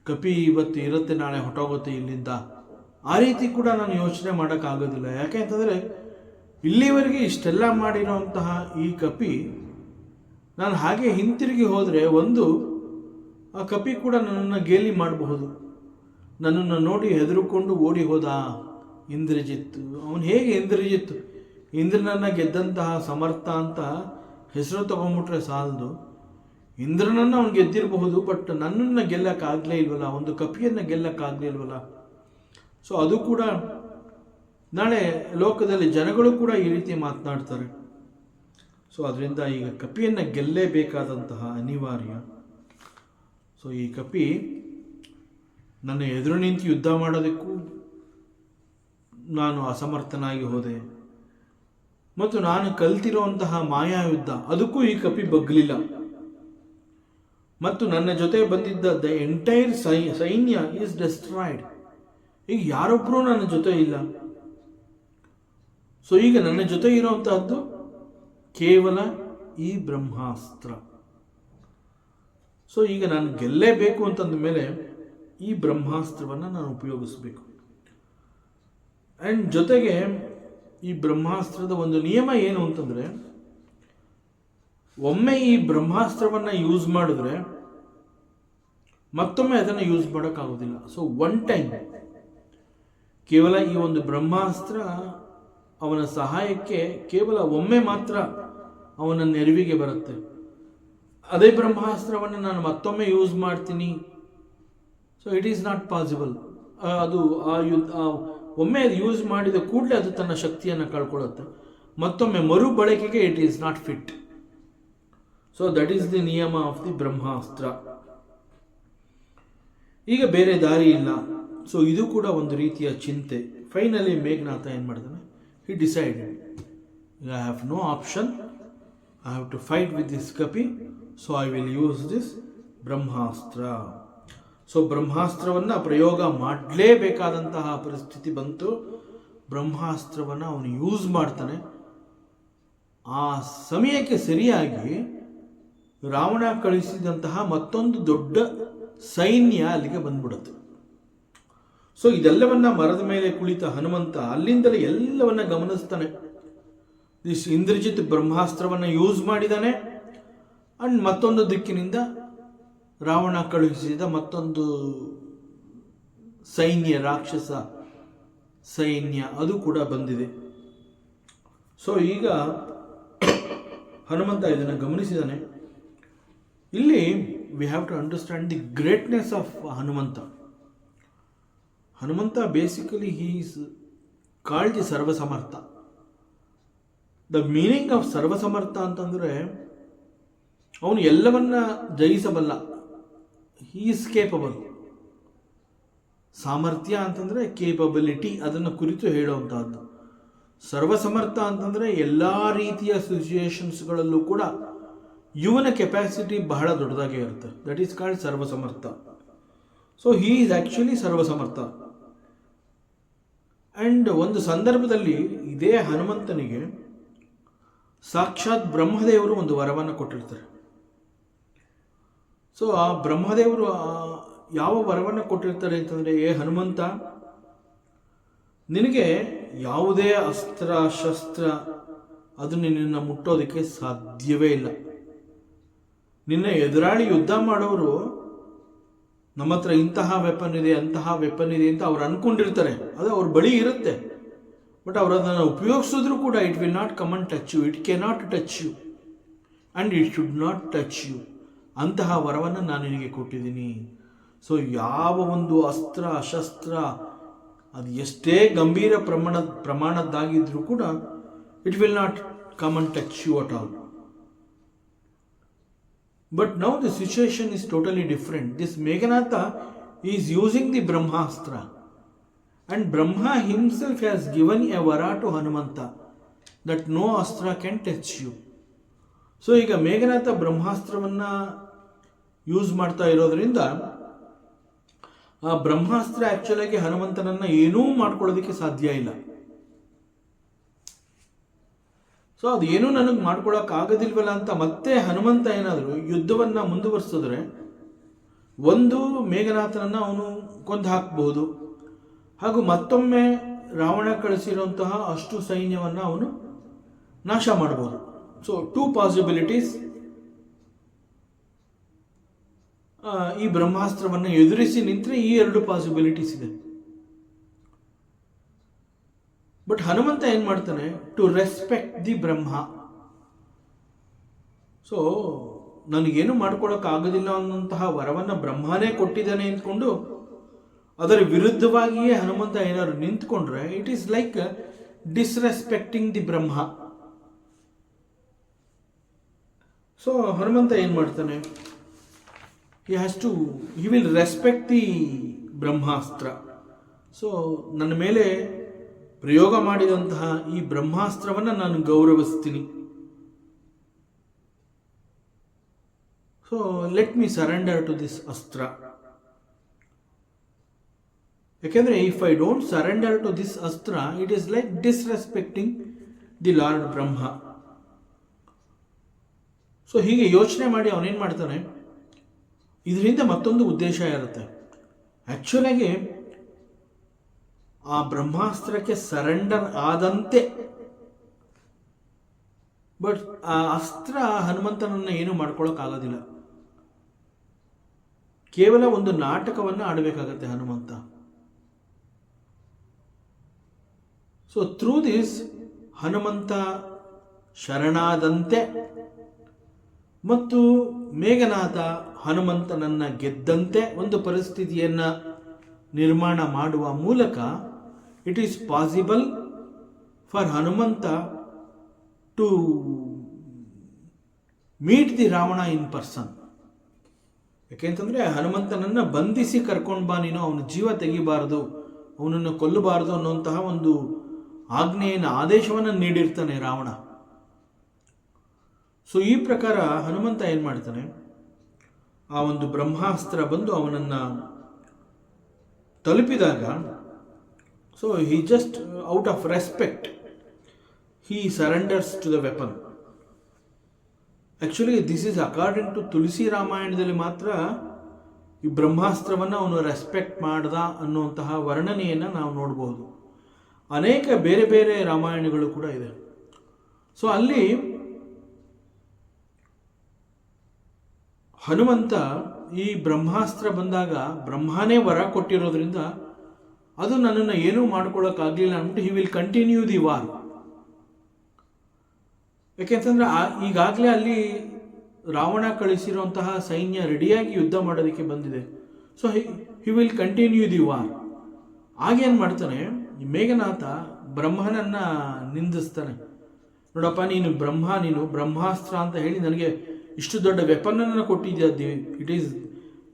Speaker 1: ಕಪಿ ಇವತ್ತು ಇರುತ್ತೆ ನಾಳೆ ಹೊಟ್ಟೋಗುತ್ತೆ ಇಲ್ಲಿಂದ, ಆ ರೀತಿ ಕೂಡ ನಾನು ಯೋಚನೆ ಮಾಡೋಕ್ಕಾಗೋದಿಲ್ಲ. ಯಾಕೆ ಅಂತಂದರೆ ಇಲ್ಲಿವರೆಗೆ ಇಷ್ಟೆಲ್ಲ ಮಾಡಿರೋಂತಹ ಈ ಕಪಿ ನಾನು ಹಾಗೆ ಹಿಂತಿರುಗಿ ಹೋದರೆ ಒಂದು ಆ ಕಪಿ ಕೂಡ ನನ್ನನ್ನು ಗೇಲಿ ಮಾಡಬಹುದು. ನನ್ನನ್ನು ನೋಡಿ ಹೆದರುಕೊಂಡು ಓಡಿ ಹೋದ ಇಂದ್ರಜಿತ್. ಅವನು ಹೇಗೆ ಇಂದ್ರಜಿತ್, ಇಂದ್ರನನ್ನು ಗೆದ್ದಂತಹ ಸಮರ್ಥ ಅಂತ ಹೆಸರು ತಗೊಂಡ್ಬಿಟ್ರೆ ಸಾಲದು. ಇಂದ್ರನನ್ನು ಅವನು ಗೆದ್ದಿರಬಹುದು, ಬಟ್ ನನ್ನನ್ನು ಗೆಲ್ಲಕ್ಕಾಗಲೇ ಇಲ್ವಲ್ಲ, ಒಂದು ಕಪಿಯನ್ನು ಗೆಲ್ಲಕ್ಕಾಗಲೇ ಇಲ್ವಲ್ಲ. ಸೊ ಅದು ಕೂಡ ನಾಳೆ ಲೋಕದಲ್ಲಿ ಜನಗಳು ಕೂಡ ಈ ರೀತಿ ಮಾತನಾಡ್ತಾರೆ. ಸೊ ಅದರಿಂದ ಈಗ ಕಪಿಯನ್ನು ಗೆಲ್ಲೇಬೇಕಾದಂತಹ ಅನಿವಾರ್ಯ. ಸೊ ಈ ಕಪಿ ನನ್ನ ಎದುರು ನಿಂತು ಯುದ್ಧ ಮಾಡೋದಕ್ಕೂ ನಾನು ಅಸಮರ್ಥನಾಗಿ ಹೋದೆ, ಮತ್ತು ನಾನು ಕಲ್ತಿರುವಂತಹ ಮಾಯಾಯುದ್ಧ ಅದಕ್ಕೂ ಈ ಕಪಿ ಬಗ್ಲಿಲ್ಲ, ಮತ್ತು ನನ್ನ ಜೊತೆ ಬಂದಿದ್ದ ದ ಎಂಟೈರ್ ಸೈನ್ಯ ಈಸ್ ಡೆಸ್ಟ್ರಾಯ್ಡ್. ಈಗ ಯಾರೊಬ್ಬರೂ ನನ್ನ ಜೊತೆ ಇಲ್ಲ. ಸೊ ಈಗ ನನ್ನ ಜೊತೆ ಇರುವಂತಹದ್ದು ಕೇವಲ ಈ ಬ್ರಹ್ಮಾಸ್ತ್ರ. ಸೊ ಈಗ ನಾನು ಗೆಲ್ಲೇಬೇಕು ಅಂತಂದ ಮೇಲೆ ಈ ಬ್ರಹ್ಮಾಸ್ತ್ರವನ್ನು ನಾನು ಉಪಯೋಗಿಸಬೇಕು. ಆ್ಯಂಡ್ ಜೊತೆಗೆ ಈ ಬ್ರಹ್ಮಾಸ್ತ್ರದ ಒಂದು ನಿಯಮ ಏನು ಅಂತಂದರೆ, ಒಮ್ಮೆ ಈ ಬ್ರಹ್ಮಾಸ್ತ್ರವನ್ನು ಯೂಸ್ ಮಾಡಿದ್ರೆ ಮತ್ತೊಮ್ಮೆ ಅದನ್ನು ಯೂಸ್ ಮಾಡೋಕ್ಕಾಗೋದಿಲ್ಲ. ಸೊ ಒನ್ ಟೈಮ್ ಕೇವಲ ಈ ಒಂದು ಬ್ರಹ್ಮಾಸ್ತ್ರ ಅವನ ಸಹಾಯಕ್ಕೆ ಕೇವಲ ಒಮ್ಮೆ ಮಾತ್ರ ಅವನ ನೆರವಿಗೆ ಬರುತ್ತೆ. ಅದೇ ಬ್ರಹ್ಮಾಸ್ತ್ರವನ್ನು ನಾನು ಮತ್ತೊಮ್ಮೆ ಯೂಸ್ ಮಾಡ್ತೀನಿ, so it is not possible. ಅದು ಒಮ್ಮೆ ಅದು ಯೂಸ್ ಮಾಡಿದ ಕೂಡಲೇ ಅದು ತನ್ನ ಶಕ್ತಿಯನ್ನು ಕಳ್ಕೊಳ್ಳುತ್ತೆ. ಮತ್ತೊಮ್ಮೆ ಮರು ಬಳಕೆಗೆ it is not fit. So that is the ನಿಯಮ ಆಫ್ ದಿ ಬ್ರಹ್ಮಾಸ್ತ್ರ. ಈಗ ಬೇರೆ ದಾರಿ ಇಲ್ಲ. ಸೊ ಇದು ಕೂಡ ಒಂದು ರೀತಿಯ ಚಿಂತೆ. ಫೈನಲಿ ಮೇಘನಾಥ ಏನು ಮಾಡ್ತಾನೆ, he decided, I have no option, I have to fight with this kapi, so I will use this brahmastra. So ಬ್ರಹ್ಮಾಸ್ತ್ರವನ್ನು ಪ್ರಯೋಗ ಮಾಡಲೇಬೇಕಾದಂತಹ ಪರಿಸ್ಥಿತಿ ಬಂತು. ಬ್ರಹ್ಮಾಸ್ತ್ರವನ್ನು ಅವನು ಯೂಸ್ ಮಾಡ್ತಾನೆ. ಆ ಸಮಯಕ್ಕೆ ಸರಿಯಾಗಿ ರಾವಣ ಕಳಿಸಿದಂತಹ ಮತ್ತೊಂದು ದೊಡ್ಡ ಸೈನ್ಯ ಅಲ್ಲಿಗೆ ಬಂದ್ಬಿಡುತ್ತೆ. ಸೊ ಇದೆಲ್ಲವನ್ನ ಮರದ ಮೇಲೆ ಕುಳಿತ ಹನುಮಂತ ಅಲ್ಲಿಂದಲೇ ಎಲ್ಲವನ್ನ ಗಮನಿಸ್ತಾನೆ. ಇಂದ್ರಜಿತ್ ಬ್ರಹ್ಮಾಸ್ತ್ರವನ್ನು ಯೂಸ್ ಮಾಡಿದ್ದಾನೆ, ಅಂಡ್ ಮತ್ತೊಂದು ದಿಕ್ಕಿನಿಂದ ರಾವಣ ಕಳುಹಿಸಿದ ಮತ್ತೊಂದು ಸೈನ್ಯ, ರಾಕ್ಷಸ ಸೈನ್ಯ ಅದು ಕೂಡ ಬಂದಿದೆ. ಸೊ ಈಗ ಹನುಮಂತ ಇದನ್ನು ಗಮನಿಸಿದಾನೆ. ಇಲ್ಲಿ we have to understand the greatness of Hanumantha. Hanumantha basically he is called the sarvasamartha. The meaning of sarvasamartha ಅಂತಂದರೆ ಅವನು ಎಲ್ಲವನ್ನ ಜಯಿಸಬಲ್ಲ. He is capable. ಸಾಮರ್ಥ್ಯ ಅಂತಂದರೆ ಕೇಪಬಿಲಿಟಿ, ಅದನ್ನು ಕುರಿತು ಹೇಳುವಂತಹದ್ದು. ಸರ್ವಸಮರ್ಥ ಅಂತಂದರೆ ಎಲ್ಲ ರೀತಿಯ ಸಿಚುಯೇಷನ್ಸ್ಗಳಲ್ಲೂ ಕೂಡ ಇವನ ಕೆಪಾಸಿಟಿ ಬಹಳ ದೊಡ್ಡದಾಗೇ ಇರುತ್ತೆ. That is called sarvasamartha. So he is actually sarvasamartha. And ಒಂದು ಸಂದರ್ಭದಲ್ಲಿ ಇದೇ ಹನುಮಂತನಿಗೆ ಸಾಕ್ಷಾತ್ ಬ್ರಹ್ಮದೇವರು ಒಂದು ವರವನ್ನು ಕೊಟ್ಟಿರ್ತಾರೆ. ಸೊ ಆ ಬ್ರಹ್ಮದೇವರು ಯಾವ ವರವನ್ನು ಕೊಟ್ಟಿರ್ತಾರೆ ಅಂತಂದರೆ, ಏ ಹನುಮಂತ, ನಿನಗೆ ಯಾವುದೇ ಅಸ್ತ್ರ ಶಸ್ತ್ರ ಅದು ನಿನ್ನನ್ನು ಮುಟ್ಟೋದಕ್ಕೆ ಸಾಧ್ಯವೇ ಇಲ್ಲ. ನಿನ್ನ ಎದುರಾಳಿ ಯುದ್ಧ ಮಾಡೋರು ನಮ್ಮ ಹತ್ರ ಇಂತಹ ವೆಪನ್ ಇದೆ, ಅಂತಹ ವೆಪನ್ ಇದೆ ಅಂತ ಅವ್ರು ಅನ್ಕೊಂಡಿರ್ತಾರೆ. ಅದು ಅವ್ರ ಬಳಿ ಇರುತ್ತೆ. ಬಟ್ ಅವರು ಅದನ್ನು ಉಪಯೋಗಿಸಿದ್ರು ಕೂಡ it will not come and touch you. It can not touch you and it should not touch you. ಅಂತಹ ವರವನ್ನು ನಾನು ನಿನಗೆ ಕೊಟ್ಟಿದ್ದೀನಿ. ಸೊ ಯಾವ ಒಂದು ಅಸ್ತ್ರ ಶಸ್ತ್ರ ಅದು ಎಷ್ಟೇ ಗಂಭೀರ ಪ್ರಮಾಣದ್ದಾಗಿದ್ರೂ ಕೂಡ it will not come and touch you at all. But now the situation is totally different. This Meghanatha is using the Brahmastra, and Brahma himself has given a vara to Hanumanta that no astra can touch you. So ಈಗ Meghnath ಬ್ರಹ್ಮಾಸ್ತ್ರವನ್ನ use ಮಾಡ್ತಾ ಇರೋದ್ರಿಂದ ಆ ಬ್ರಹ್ಮಾಸ್ತ್ರ actual ಆಗಿ ಹನುಮಂತನನ್ನ ಏನೂ ಮಾಡ್ಕೊಳ್ಳೋದಕ್ಕೆ ಸಾಧ್ಯ ಇಲ್ಲ. So ಅದೇನೂ ನನಗೆ ಮಾಡ್ಕೊಳಕ್ಕಾಗೋದಿಲ್ವಲ್ಲ ಅಂತ ಮತ್ತೆ ಹನುಮಂತ ಏನಾದರೂ ಯುದ್ಧವನ್ನು ಮುಂದುವರಿಸಿದ್ರೆ ಒಂದು ಮೇಘನಾಥನನ್ನು ಅವನು ಕೊಂದು ಹಾಕಬಹುದು, ಹಾಗೂ ಮತ್ತೊಮ್ಮೆ ರಾವಣ ಕಳಿಸಿರುವಂತಹ ಅಷ್ಟು ಸೈನ್ಯವನ್ನು ಅವನು ನಾಶ ಮಾಡಬಹುದು. So 2 possibilities. ಈ ಬ್ರಹ್ಮಾಸ್ತ್ರವನ್ನು ಎದುರಿಸಿ ನಿಂತರೆ ಈ 2 ಪಾಸಿಬಿಲಿಟೀಸ್ ಇದೆ. ಬಟ್ ಹನುಮಂತ ಏನು ಮಾಡ್ತಾನೆ, to respect the Brahma. So ನನಗೇನು ಮಾಡ್ಕೊಳಕ್ಕಾಗೋದಿಲ್ಲ ಅನ್ನೋಂತಹ ವರವನ್ನು ಬ್ರಹ್ಮನೇ ಕೊಟ್ಟಿದ್ದಾನೆ ಅಂದ್ಕೊಂಡು ಅದರ ವಿರುದ್ಧವಾಗಿಯೇ ಹನುಮಂತ ಏನಾದ್ರು ನಿಂತ್ಕೊಂಡ್ರೆ it is like disrespecting the Brahma. So Hanumantha ಏನು ಮಾಡ್ತಾನೆ, he will respect the brahmastra. So ನನ್ನ ಮೇಲೆ ಪ್ರಯೋಗ ಮಾಡಿದಂತಹ ಈ ಬ್ರಹ್ಮಾಸ್ತ್ರವನ್ನು ನಾನು ಗೌರವಿಸ್ತೀನಿ. So let me surrender to this astra. ಯಾಕೆಂದರೆ if I don't surrender to this astra it is like disrespecting the lord Brahma. So ಹೀಗೆ ಯೋಚನೆ ಮಾಡಿ ಅವನೇನು ಮಾಡ್ತಾನೆ, ಇದರಿಂದ ಮತ್ತೊಂದು ಉದ್ದೇಶ ಇರುತ್ತೆ. ಆ್ಯಕ್ಚುಲಾಗಿ ಆ ಬ್ರಹ್ಮಾಸ್ತ್ರಕ್ಕೆ ಸರೆಂಡರ್ ಆದಂತೆ, ಬಟ್ ಆ ಅಸ್ತ್ರ ಹನುಮಂತನನ್ನು ಏನು ಮಾಡ್ಕೊಳ್ಳೋಕ್ಕಾಗೋದಿಲ್ಲ. ಕೇವಲ ಒಂದು ನಾಟಕವನ್ನು ಆಡಬೇಕಾಗತ್ತೆ Hanumantha. So through this Hanumantha ಶರಣಾದಂತೆ ಮತ್ತು ಮೇಘನಾಥ ಹನುಮಂತನನ್ನು ಗೆದ್ದಂತೆ ಒಂದು ಪರಿಸ್ಥಿತಿಯನ್ನು ನಿರ್ಮಾಣ ಮಾಡುವ ಮೂಲಕ it is possible for Hanumantha to meet the Ravana in person. ಯಾಕೆಂತಂದರೆ ಹನುಮಂತನನ್ನು ಬಂಧಿಸಿ ಕರ್ಕೊಂಡು ಬಾ, ನೀನು ಅವನ ಜೀವ ತೆಗಿಬಾರ್ದು, ಅವನನ್ನು ಕೊಲ್ಲಬಾರ್ದು ಅನ್ನುವಂತಹ ಒಂದು ಆದೇಶವನ್ನು ನೀಡಿರ್ತಾನೆ ರಾವಣ. ಸೊ ಈ ಪ್ರಕಾರ ಹನುಮಂತ ಏನು ಮಾಡ್ತಾನೆ, ಆ ಒಂದು ಬ್ರಹ್ಮಾಸ್ತ್ರ ಬಂದು ಅವನನ್ನು ತಲುಪಿದಾಗ, so he just out of respect he surrenders to the weapon. Actually this is according to ತುಳಸಿ ರಾಮಾಯಣದಲ್ಲಿ ಮಾತ್ರ ಈ ಬ್ರಹ್ಮಾಸ್ತ್ರವನ್ನು ಅವನು ರೆಸ್ಪೆಕ್ಟ್ ಮಾಡ್ದ ಅನ್ನುವಂತಹ ವರ್ಣನೆಯನ್ನು ನಾವು ನೋಡಬಹುದು. ಅನೇಕ ಬೇರೆ ಬೇರೆ ರಾಮಾಯಣಗಳು ಕೂಡ ಇದೆ. ಸೊ ಅಲ್ಲಿ ಹನುಮಂತ ಈ ಬ್ರಹ್ಮಾಸ್ತ್ರ ಬಂದಾಗ ಬ್ರಹ್ಮನೇ ವರ ಕೊಟ್ಟಿರೋದ್ರಿಂದ ಅದು ನನ್ನನ್ನು ಏನೂ ಮಾಡ್ಕೊಳ್ಳೋಕ್ಕಾಗಲಿಲ್ಲ ಅಂದ್ಬಿಟ್ಟು he will continue the war. ಯಾಕೆಂತಂದ್ರೆ ಈಗಾಗಲೇ ಅಲ್ಲಿ ರಾವಣ ಕಳಿಸಿರುವಂತಹ ಸೈನ್ಯ ರೆಡಿಯಾಗಿ ಯುದ್ಧ ಮಾಡೋದಕ್ಕೆ ಬಂದಿದೆ. So he will continue the war. ಆಗೇನು ಮಾಡ್ತಾನೆ, ಈ ಮೇಘನಾಥ ಬ್ರಹ್ಮನನ್ನು ನಿಂದಿಸ್ತಾನೆ. ನೋಡಪ್ಪ ನೀನು ಬ್ರಹ್ಮಾಸ್ತ್ರ ಅಂತ ಹೇಳಿ ನನಗೆ ಇಷ್ಟು ದೊಡ್ಡ ವೆಪನನ್ನು ಕೊಟ್ಟಿದ್ಯಾ, ಇಟ್ ಈಸ್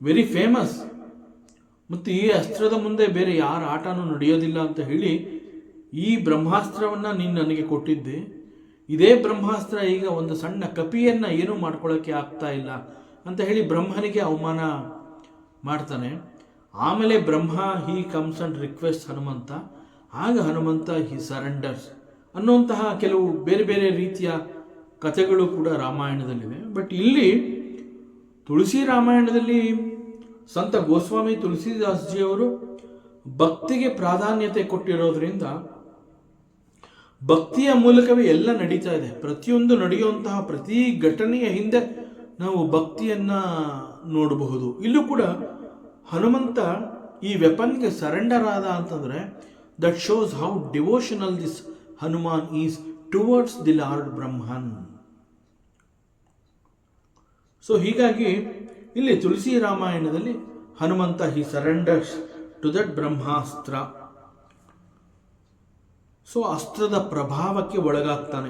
Speaker 1: ವೆರಿ ಫೇಮಸ್, ಮತ್ತು ಈ ಅಸ್ತ್ರದ ಮುಂದೆ ಬೇರೆ ಯಾರ ಆಟನೂ ನಡೆಯೋದಿಲ್ಲ ಅಂತ ಹೇಳಿ ಈ ಬ್ರಹ್ಮಾಸ್ತ್ರವನ್ನು ನೀನು ನನಗೆ ಕೊಟ್ಟಿದ್ದೆ. ಇದೇ ಬ್ರಹ್ಮಾಸ್ತ್ರ ಈಗ ಒಂದು ಸಣ್ಣ ಕಪಿಯನ್ನು ಏನೂ ಮಾಡ್ಕೊಳ್ಳೋಕ್ಕೆ ಆಗ್ತಾ ಇಲ್ಲ ಅಂತ ಹೇಳಿ ಬ್ರಹ್ಮನಿಗೆ ಅವಮಾನ ಮಾಡ್ತಾನೆ. ಆಮೇಲೆ Brahma he comes and request Hanumantha, ಆಗ ಹನುಮಂತ ಹಿ ಸರೆಂಡರ್ಸ್ ಅನ್ನುವಂತಹ ಕೆಲವು ಬೇರೆ ಬೇರೆ ರೀತಿಯ ಕಥೆಗಳು ಕೂಡ ರಾಮಾಯಣದಲ್ಲಿವೆ. ಬಟ್ ಇಲ್ಲಿ ತುಳಸಿ ರಾಮಾಯಣದಲ್ಲಿ ಸಂತ ಗೋಸ್ವಾಮಿ ತುಳಸಿದಾಸ್ಜಿಯವರು ಭಕ್ತಿಗೆ ಪ್ರಾಧಾನ್ಯತೆ ಕೊಟ್ಟಿರೋದ್ರಿಂದ ಭಕ್ತಿಯ ಮೂಲಕವೇ ಎಲ್ಲ ನಡೀತಾ ಇದೆ. ಪ್ರತಿಯೊಂದು ನಡೆಯುವಂತಹ ಪ್ರತಿ ಘಟನೆಯ ಹಿಂದೆ ನಾವು ಭಕ್ತಿಯನ್ನು ನೋಡಬಹುದು. ಇಲ್ಲೂ ಕೂಡ ಹನುಮಂತ ಈ ವೆಪನ್ಗೆ ಸರೆಂಡರ್ ಆದ ಅಂತಂದರೆ that shows how devotional this Hanuman is towards the lord Brahman. So ಹೀಗಾಗಿ ಇಲ್ಲಿ ತುಳಸಿ ರಾಮಾಯಣದಲ್ಲಿ Hanumantha he surrenders to that brahmastra. So ಅಸ್ತ್ರದ ಪ್ರಭಾವಕ್ಕೆ ಒಳಗಾಗ್ತಾನೆ.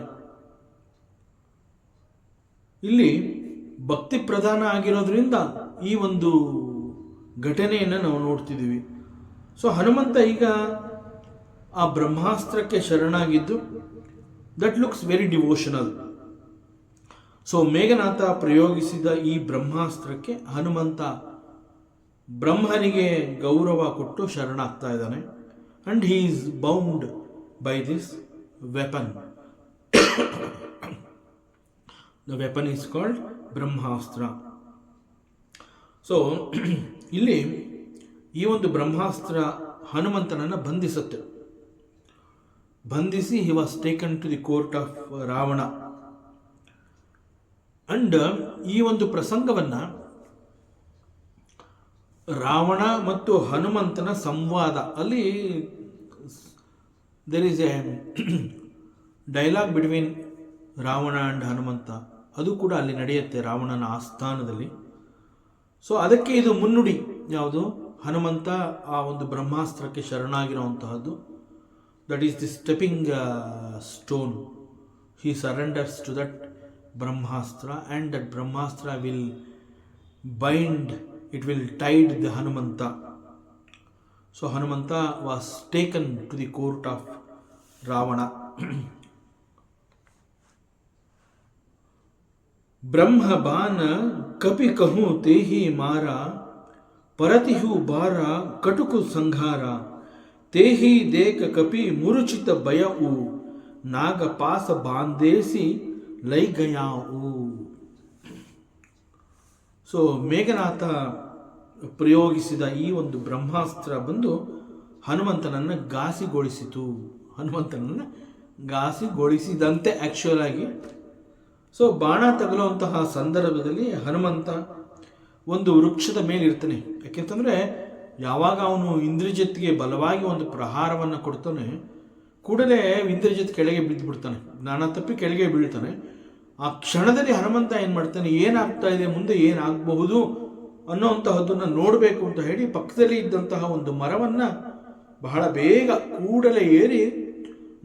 Speaker 1: ಇಲ್ಲಿ ಭಕ್ತಿ ಪ್ರಧಾನ ಆಗಿರೋದ್ರಿಂದ ಈ ಒಂದು ಘಟನೆಯನ್ನು ನಾವು ನೋಡ್ತಿದ್ದೀವಿ. ಸೊ ಹನುಮಂತ ಈಗ ಆ ಬ್ರಹ್ಮಾಸ್ತ್ರಕ್ಕೆ ಶರಣಾಗಿದ್ದು that looks very devotional. So Meghanatha ಪ್ರಯೋಗಿಸಿದ ಈ ಬ್ರಹ್ಮಾಸ್ತ್ರಕ್ಕೆ ಹನುಮಂತ ಬ್ರಹ್ಮನಿಗೆ ಗೌರವ ಕೊಟ್ಟು ಶರಣಾಗ್ತಾ ಇದ್ದಾನೆ. And he is bound by this weapon. The weapon is called brahmastra. So ಇಲ್ಲಿ ಈ ಒಂದು ಬ್ರಹ್ಮಾಸ್ತ್ರ ಹನುಮಂತನನ್ನು ಬಂಧಿಸುತ್ತೆ. ಬಂಧಿಸಿ he was taken to the court of Ravana. And ಈ ಒಂದು ಪ್ರಸಂಗವನ್ನು ರಾವಣ ಮತ್ತು ಹನುಮಂತನ ಸಂವಾದ, ಅಲ್ಲಿ there is a dialogue between Ravana and Hanumantha, ಅದು ಕೂಡ ಅಲ್ಲಿ ನಡೆಯುತ್ತೆ ರಾವಣನ ಆಸ್ಥಾನದಲ್ಲಿ. ಸೊ ಅದಕ್ಕೆ ಇದು ಮುನ್ನುಡಿ. ಯಾವುದು? ಹನುಮಂತ ಆ ಒಂದು ಬ್ರಹ್ಮಾಸ್ತ್ರಕ್ಕೆ ಶರಣಾಗಿರುವಂತಹದ್ದು. That is the stepping stone. He surrenders to that brahmastra and that brahmastra will bind, it will tide the Hanumanta. So Hanumanta was taken to the court of Ravana. Brahma bana kapi kahu tehi mara, paratihu bara katuku sanghara, tehi deka kapi muruchita bayau, naga pasa bandesi laigayau. So Meghanatha ಪ್ರಯೋಗಿಸಿದ ಈ ಒಂದು ಬ್ರಹ್ಮಾಸ್ತ್ರ ಬಂದು ಹನುಮಂತನನ್ನು ಘಾಸಿಗೊಳಿಸಿದಂತೆ actual ಆಗಿ. So ಬಾಣ ತಗಲುವಂತಹ ಸಂದರ್ಭದಲ್ಲಿ ಹನುಮಂತ ಒಂದು ವೃಕ್ಷದ ಮೇಲೆ ಇರ್ತಾನೆ. ಯಾಕೆಂತಂದರೆ ಯಾವಾಗ ಅವನು ಇಂದ್ರಜಿತ್ಗೆ ಬಲವಾಗಿ ಒಂದು ಪ್ರಹಾರವನ್ನು ಕೊಡ್ತಾನೆ, ಕೂಡಲೇ ಇಂದ್ರಜಿತ್ ಕೆಳಗೆ ಬಿದ್ದುಬಿಡ್ತಾನೆ, ಜ್ಞಾನ ತಪ್ಪಿ ಕೆಳಗೆ ಬೀಳ್ತಾನೆ. ಆ ಕ್ಷಣದಲ್ಲಿ ಹನುಮಂತ ಏನು ಮಾಡ್ತಾನೆ, ಏನಾಗ್ತಾ ಇದೆ, ಮುಂದೆ ಏನಾಗಬಹುದು ಅನ್ನೋಂತಹದ್ದನ್ನು ನೋಡಬೇಕು ಅಂತ ಹೇಳಿ ಪಕ್ಕದಲ್ಲಿ ಇದ್ದಂತಹ ಒಂದು ಮರವನ್ನು ಬಹಳ ಬೇಗ ಕೂಡಲೇ ಏರಿ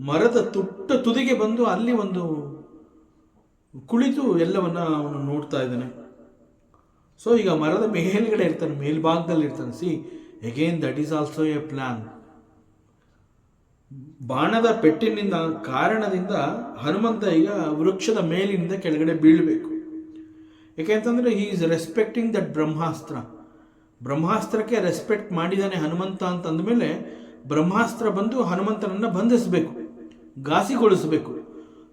Speaker 1: ಮರದ ತುದಿಗೆ ಬಂದು ಅಲ್ಲಿ ಒಂದು ಕುಳಿತು ಎಲ್ಲವನ್ನ ಅವನು ನೋಡ್ತಾ ಇದ್ದಾನೆ. ಸೊ ಈಗ ಮರದ ಮೇಲ್ಗಡೆ ಇರ್ತಾನೆ, ಮೇಲ್ಭಾಗದಲ್ಲಿ ಇರ್ತಾನೆ. See again that is also A plan. ಬಾಣದ ಪೆಟ್ಟಿನಿಂದ ಕಾರಣದಿಂದ ಹನುಮಂತ ಈಗ ವೃಕ್ಷದ ಮೇಲಿನಿಂದ ಕೆಳಗಡೆ ಬೀಳಬೇಕು. ಯಾಕೆಂತಂದರೆ he is respecting that brahmastra. ಬ್ರಹ್ಮಾಸ್ತ್ರಕ್ಕೆ ರೆಸ್ಪೆಕ್ಟ್ ಮಾಡಿದ್ದಾನೆ ಹನುಮಂತ ಅಂತಂದಮೇಲೆ ಬ್ರಹ್ಮಾಸ್ತ್ರ ಬಂದು ಹನುಮಂತನನ್ನು ಬಂಧಿಸಬೇಕು, ಘಾಸಿಗೊಳಿಸಬೇಕು.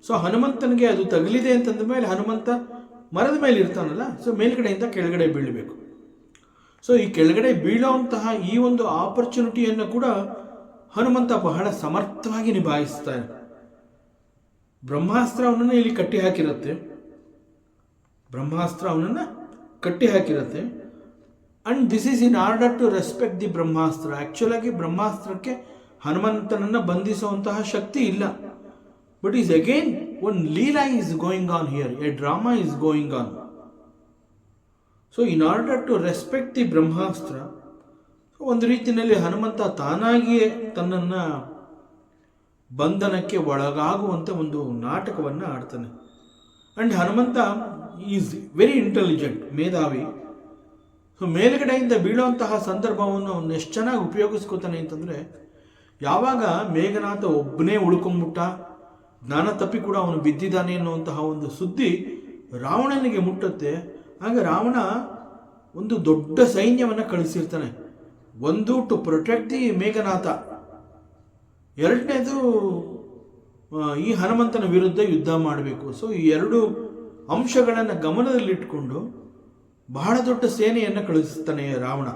Speaker 1: ಸೊ ಹನುಮಂತನಿಗೆ ಅದು ತಗಲಿದೆ ಅಂತಂದ ಮೇಲೆ ಹನುಮಂತ ಮರದ ಮೇಲೆ ಇರ್ತಾನಲ್ಲ, ಸೊ ಮೇಲ್ಗಡೆಯಿಂದ ಕೆಳಗಡೆ ಬೀಳಬೇಕು. ಸೊ ಈ ಕೆಳಗಡೆ ಬೀಳೋವಂತಹ ಈ ಒಂದು ಆಪರ್ಚುನಿಟಿಯನ್ನು ಕೂಡ ಹನುಮಂತ ಬಹಳ ಸಮರ್ಥವಾಗಿ ನಿಭಾಯಿಸ್ತಾನೆ. ಬ್ರಹ್ಮಾಸ್ತ್ರ ಅವನನ್ನು ಇಲ್ಲಿ ಕಟ್ಟಿ ಹಾಕಿರುತ್ತೆ. And this is in order to respect the Brahmastra. Actual ಆಗಿ ಬ್ರಹ್ಮಾಸ್ತ್ರಕ್ಕೆ ಹನುಮಂತನನ್ನು ಬಂಧಿಸುವಂತಹ ಶಕ್ತಿ ಇಲ್ಲ. But is again one leela is going on here, a drama is going on. So in order to respect the Brahmastra, ಒಂದು ರೀತಿಯಲ್ಲಿ ಹನುಮಂತ ತಾನಾಗಿಯೇ ತನ್ನನ್ನು ಬಂಧನಕ್ಕೆ ಒಳಗಾಗುವಂತೆ ಒಂದು ನಾಟಕವನ್ನು ಆಡ್ತಾನೆ. And Hanumantha is very intelligent, ಮೇಧಾವಿ. ಸೊ ಮೇಲ್ಗಡೆಯಿಂದ ಬೀಳುವಂತಹ ಸಂದರ್ಭವನ್ನು ಅವನು ಎಷ್ಟು ಚೆನ್ನಾಗಿ ಉಪಯೋಗಿಸ್ಕೋತಾನೆ ಅಂತಂದರೆ, ಯಾವಾಗ ಮೇಘನಾಥ ಒಬ್ಬನೇ ಉಳ್ಕೊಂಬಿಟ್ಟ, ಜ್ಞಾನ ತಪ್ಪಿ ಕೂಡ ಅವನು ಬಿದ್ದಿದ್ದಾನೆ ಅನ್ನುವಂತಹ ಒಂದು ಸುದ್ದಿ ರಾವಣನಿಗೆ ಮುಟ್ಟುತ್ತೆ. ಆಗ ರಾವಣ ಒಂದು ದೊಡ್ಡ ಸೈನ್ಯವನ್ನು ಕಳಿಸಿರ್ತಾನೆ. ಒಂದು ಟು ಪ್ರೊಟೆಕ್ಟ್ ದಿ ಮೇಘನಾಥ, ಎರಡನೇದು ಈ ಹನುಮಂತನ ವಿರುದ್ಧ ಯುದ್ಧ ಮಾಡಬೇಕು. ಸೊ ಈ ಎರಡು ಅಂಶಗಳನ್ನು ಗಮನದಲ್ಲಿಟ್ಕೊಂಡು ಬಹಳ ದೊಡ್ಡ ಸೇನೆಯನ್ನು ಕಳಿಸ್ತಾನೆ ರಾವಣ.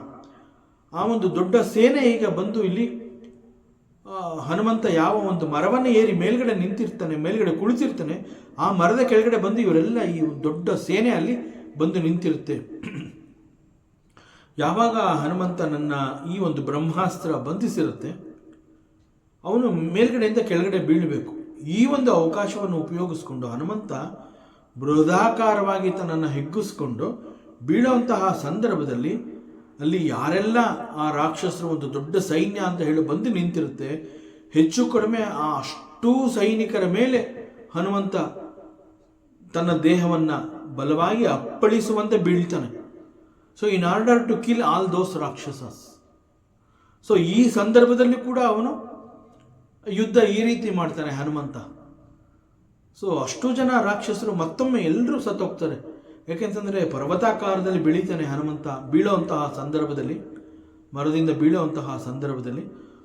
Speaker 1: ಆ ಒಂದು ದೊಡ್ಡ ಸೇನೆ ಈಗ ಬಂದು ಇಲ್ಲಿ ಹನುಮಂತ ಯಾವ ಒಂದು ಮರವನ್ನು ಏರಿ ಮೇಲ್ಗಡೆ ನಿಂತಿರ್ತಾನೆ, ಮೇಲ್ಗಡೆ ಕುಳಿತಿರ್ತಾನೆ, ಆ ಮರದ ಕೆಳಗಡೆ ಬಂದು ಇವರೆಲ್ಲ ಈ ದೊಡ್ಡ ಸೇನೆ ಅಲ್ಲಿ ಬಂದು ನಿಂತಿರುತ್ತೆ. ಯಾವಾಗ ಹನುಮಂತ ನನ್ನ ಈ ಒಂದು ಬ್ರಹ್ಮಾಸ್ತ್ರ ಬಂಧಿಸಿರುತ್ತೆ, ಅವನು ಮೇಲ್ಗಡೆಯಿಂದ ಕೆಳಗಡೆ ಬೀಳಬೇಕು. ಈ ಒಂದು ಅವಕಾಶವನ್ನು ಉಪಯೋಗಿಸ್ಕೊಂಡು ಹನುಮಂತ ಬೃಹದಾಕಾರವಾಗಿ ತನ್ನನ್ನು ಹಿಗ್ಗಿಸ್ಕೊಂಡು ಬೀಳುವಂತಹ ಸಂದರ್ಭದಲ್ಲಿ ಅಲ್ಲಿ ಯಾರೆಲ್ಲ ಆ ರಾಕ್ಷಸರು ಒಂದು ದೊಡ್ಡ ಸೈನ್ಯ ಅಂತ ಹೇಳಿ ಬಂದು ನಿಂತಿರುತ್ತೆ, ಹೆಚ್ಚು ಕಡಿಮೆ ಆ ಅಷ್ಟೂ ಸೈನಿಕರ ಮೇಲೆ ಹನುಮಂತ ತನ್ನ ದೇಹವನ್ನು ಬಲವಾಗಿ ಅಪ್ಪಳಿಸುವಂತೆ ಬೀಳ್ತಾನೆ. So in order to kill all those rakshasas. So ಈ ಸಂದರ್ಭದಲ್ಲಿ ಕೂಡ ಅವನು ಯುದ್ಧ ಈ ರೀತಿ ಮಾಡ್ತಾನೆ ಹನುಮಂತ. ಸೊ ಅಷ್ಟು ಜನ ರಾಕ್ಷಸರು ಮತ್ತೊಮ್ಮೆ ಎಲ್ಲರೂ ಸತ್ತೋಗ್ತಾರೆ. ಯಾಕೆಂತಂದರೆ ಪರ್ವತಾಕಾರದಲ್ಲಿ ಬೆಳೀತಾನೆ ಹನುಮಂತ ಬೀಳುವಂತಹ ಸಂದರ್ಭದಲ್ಲಿ, ಮರದಿಂದ ಬೀಳುವಂತಹ ಸಂದರ್ಭದಲ್ಲಿ.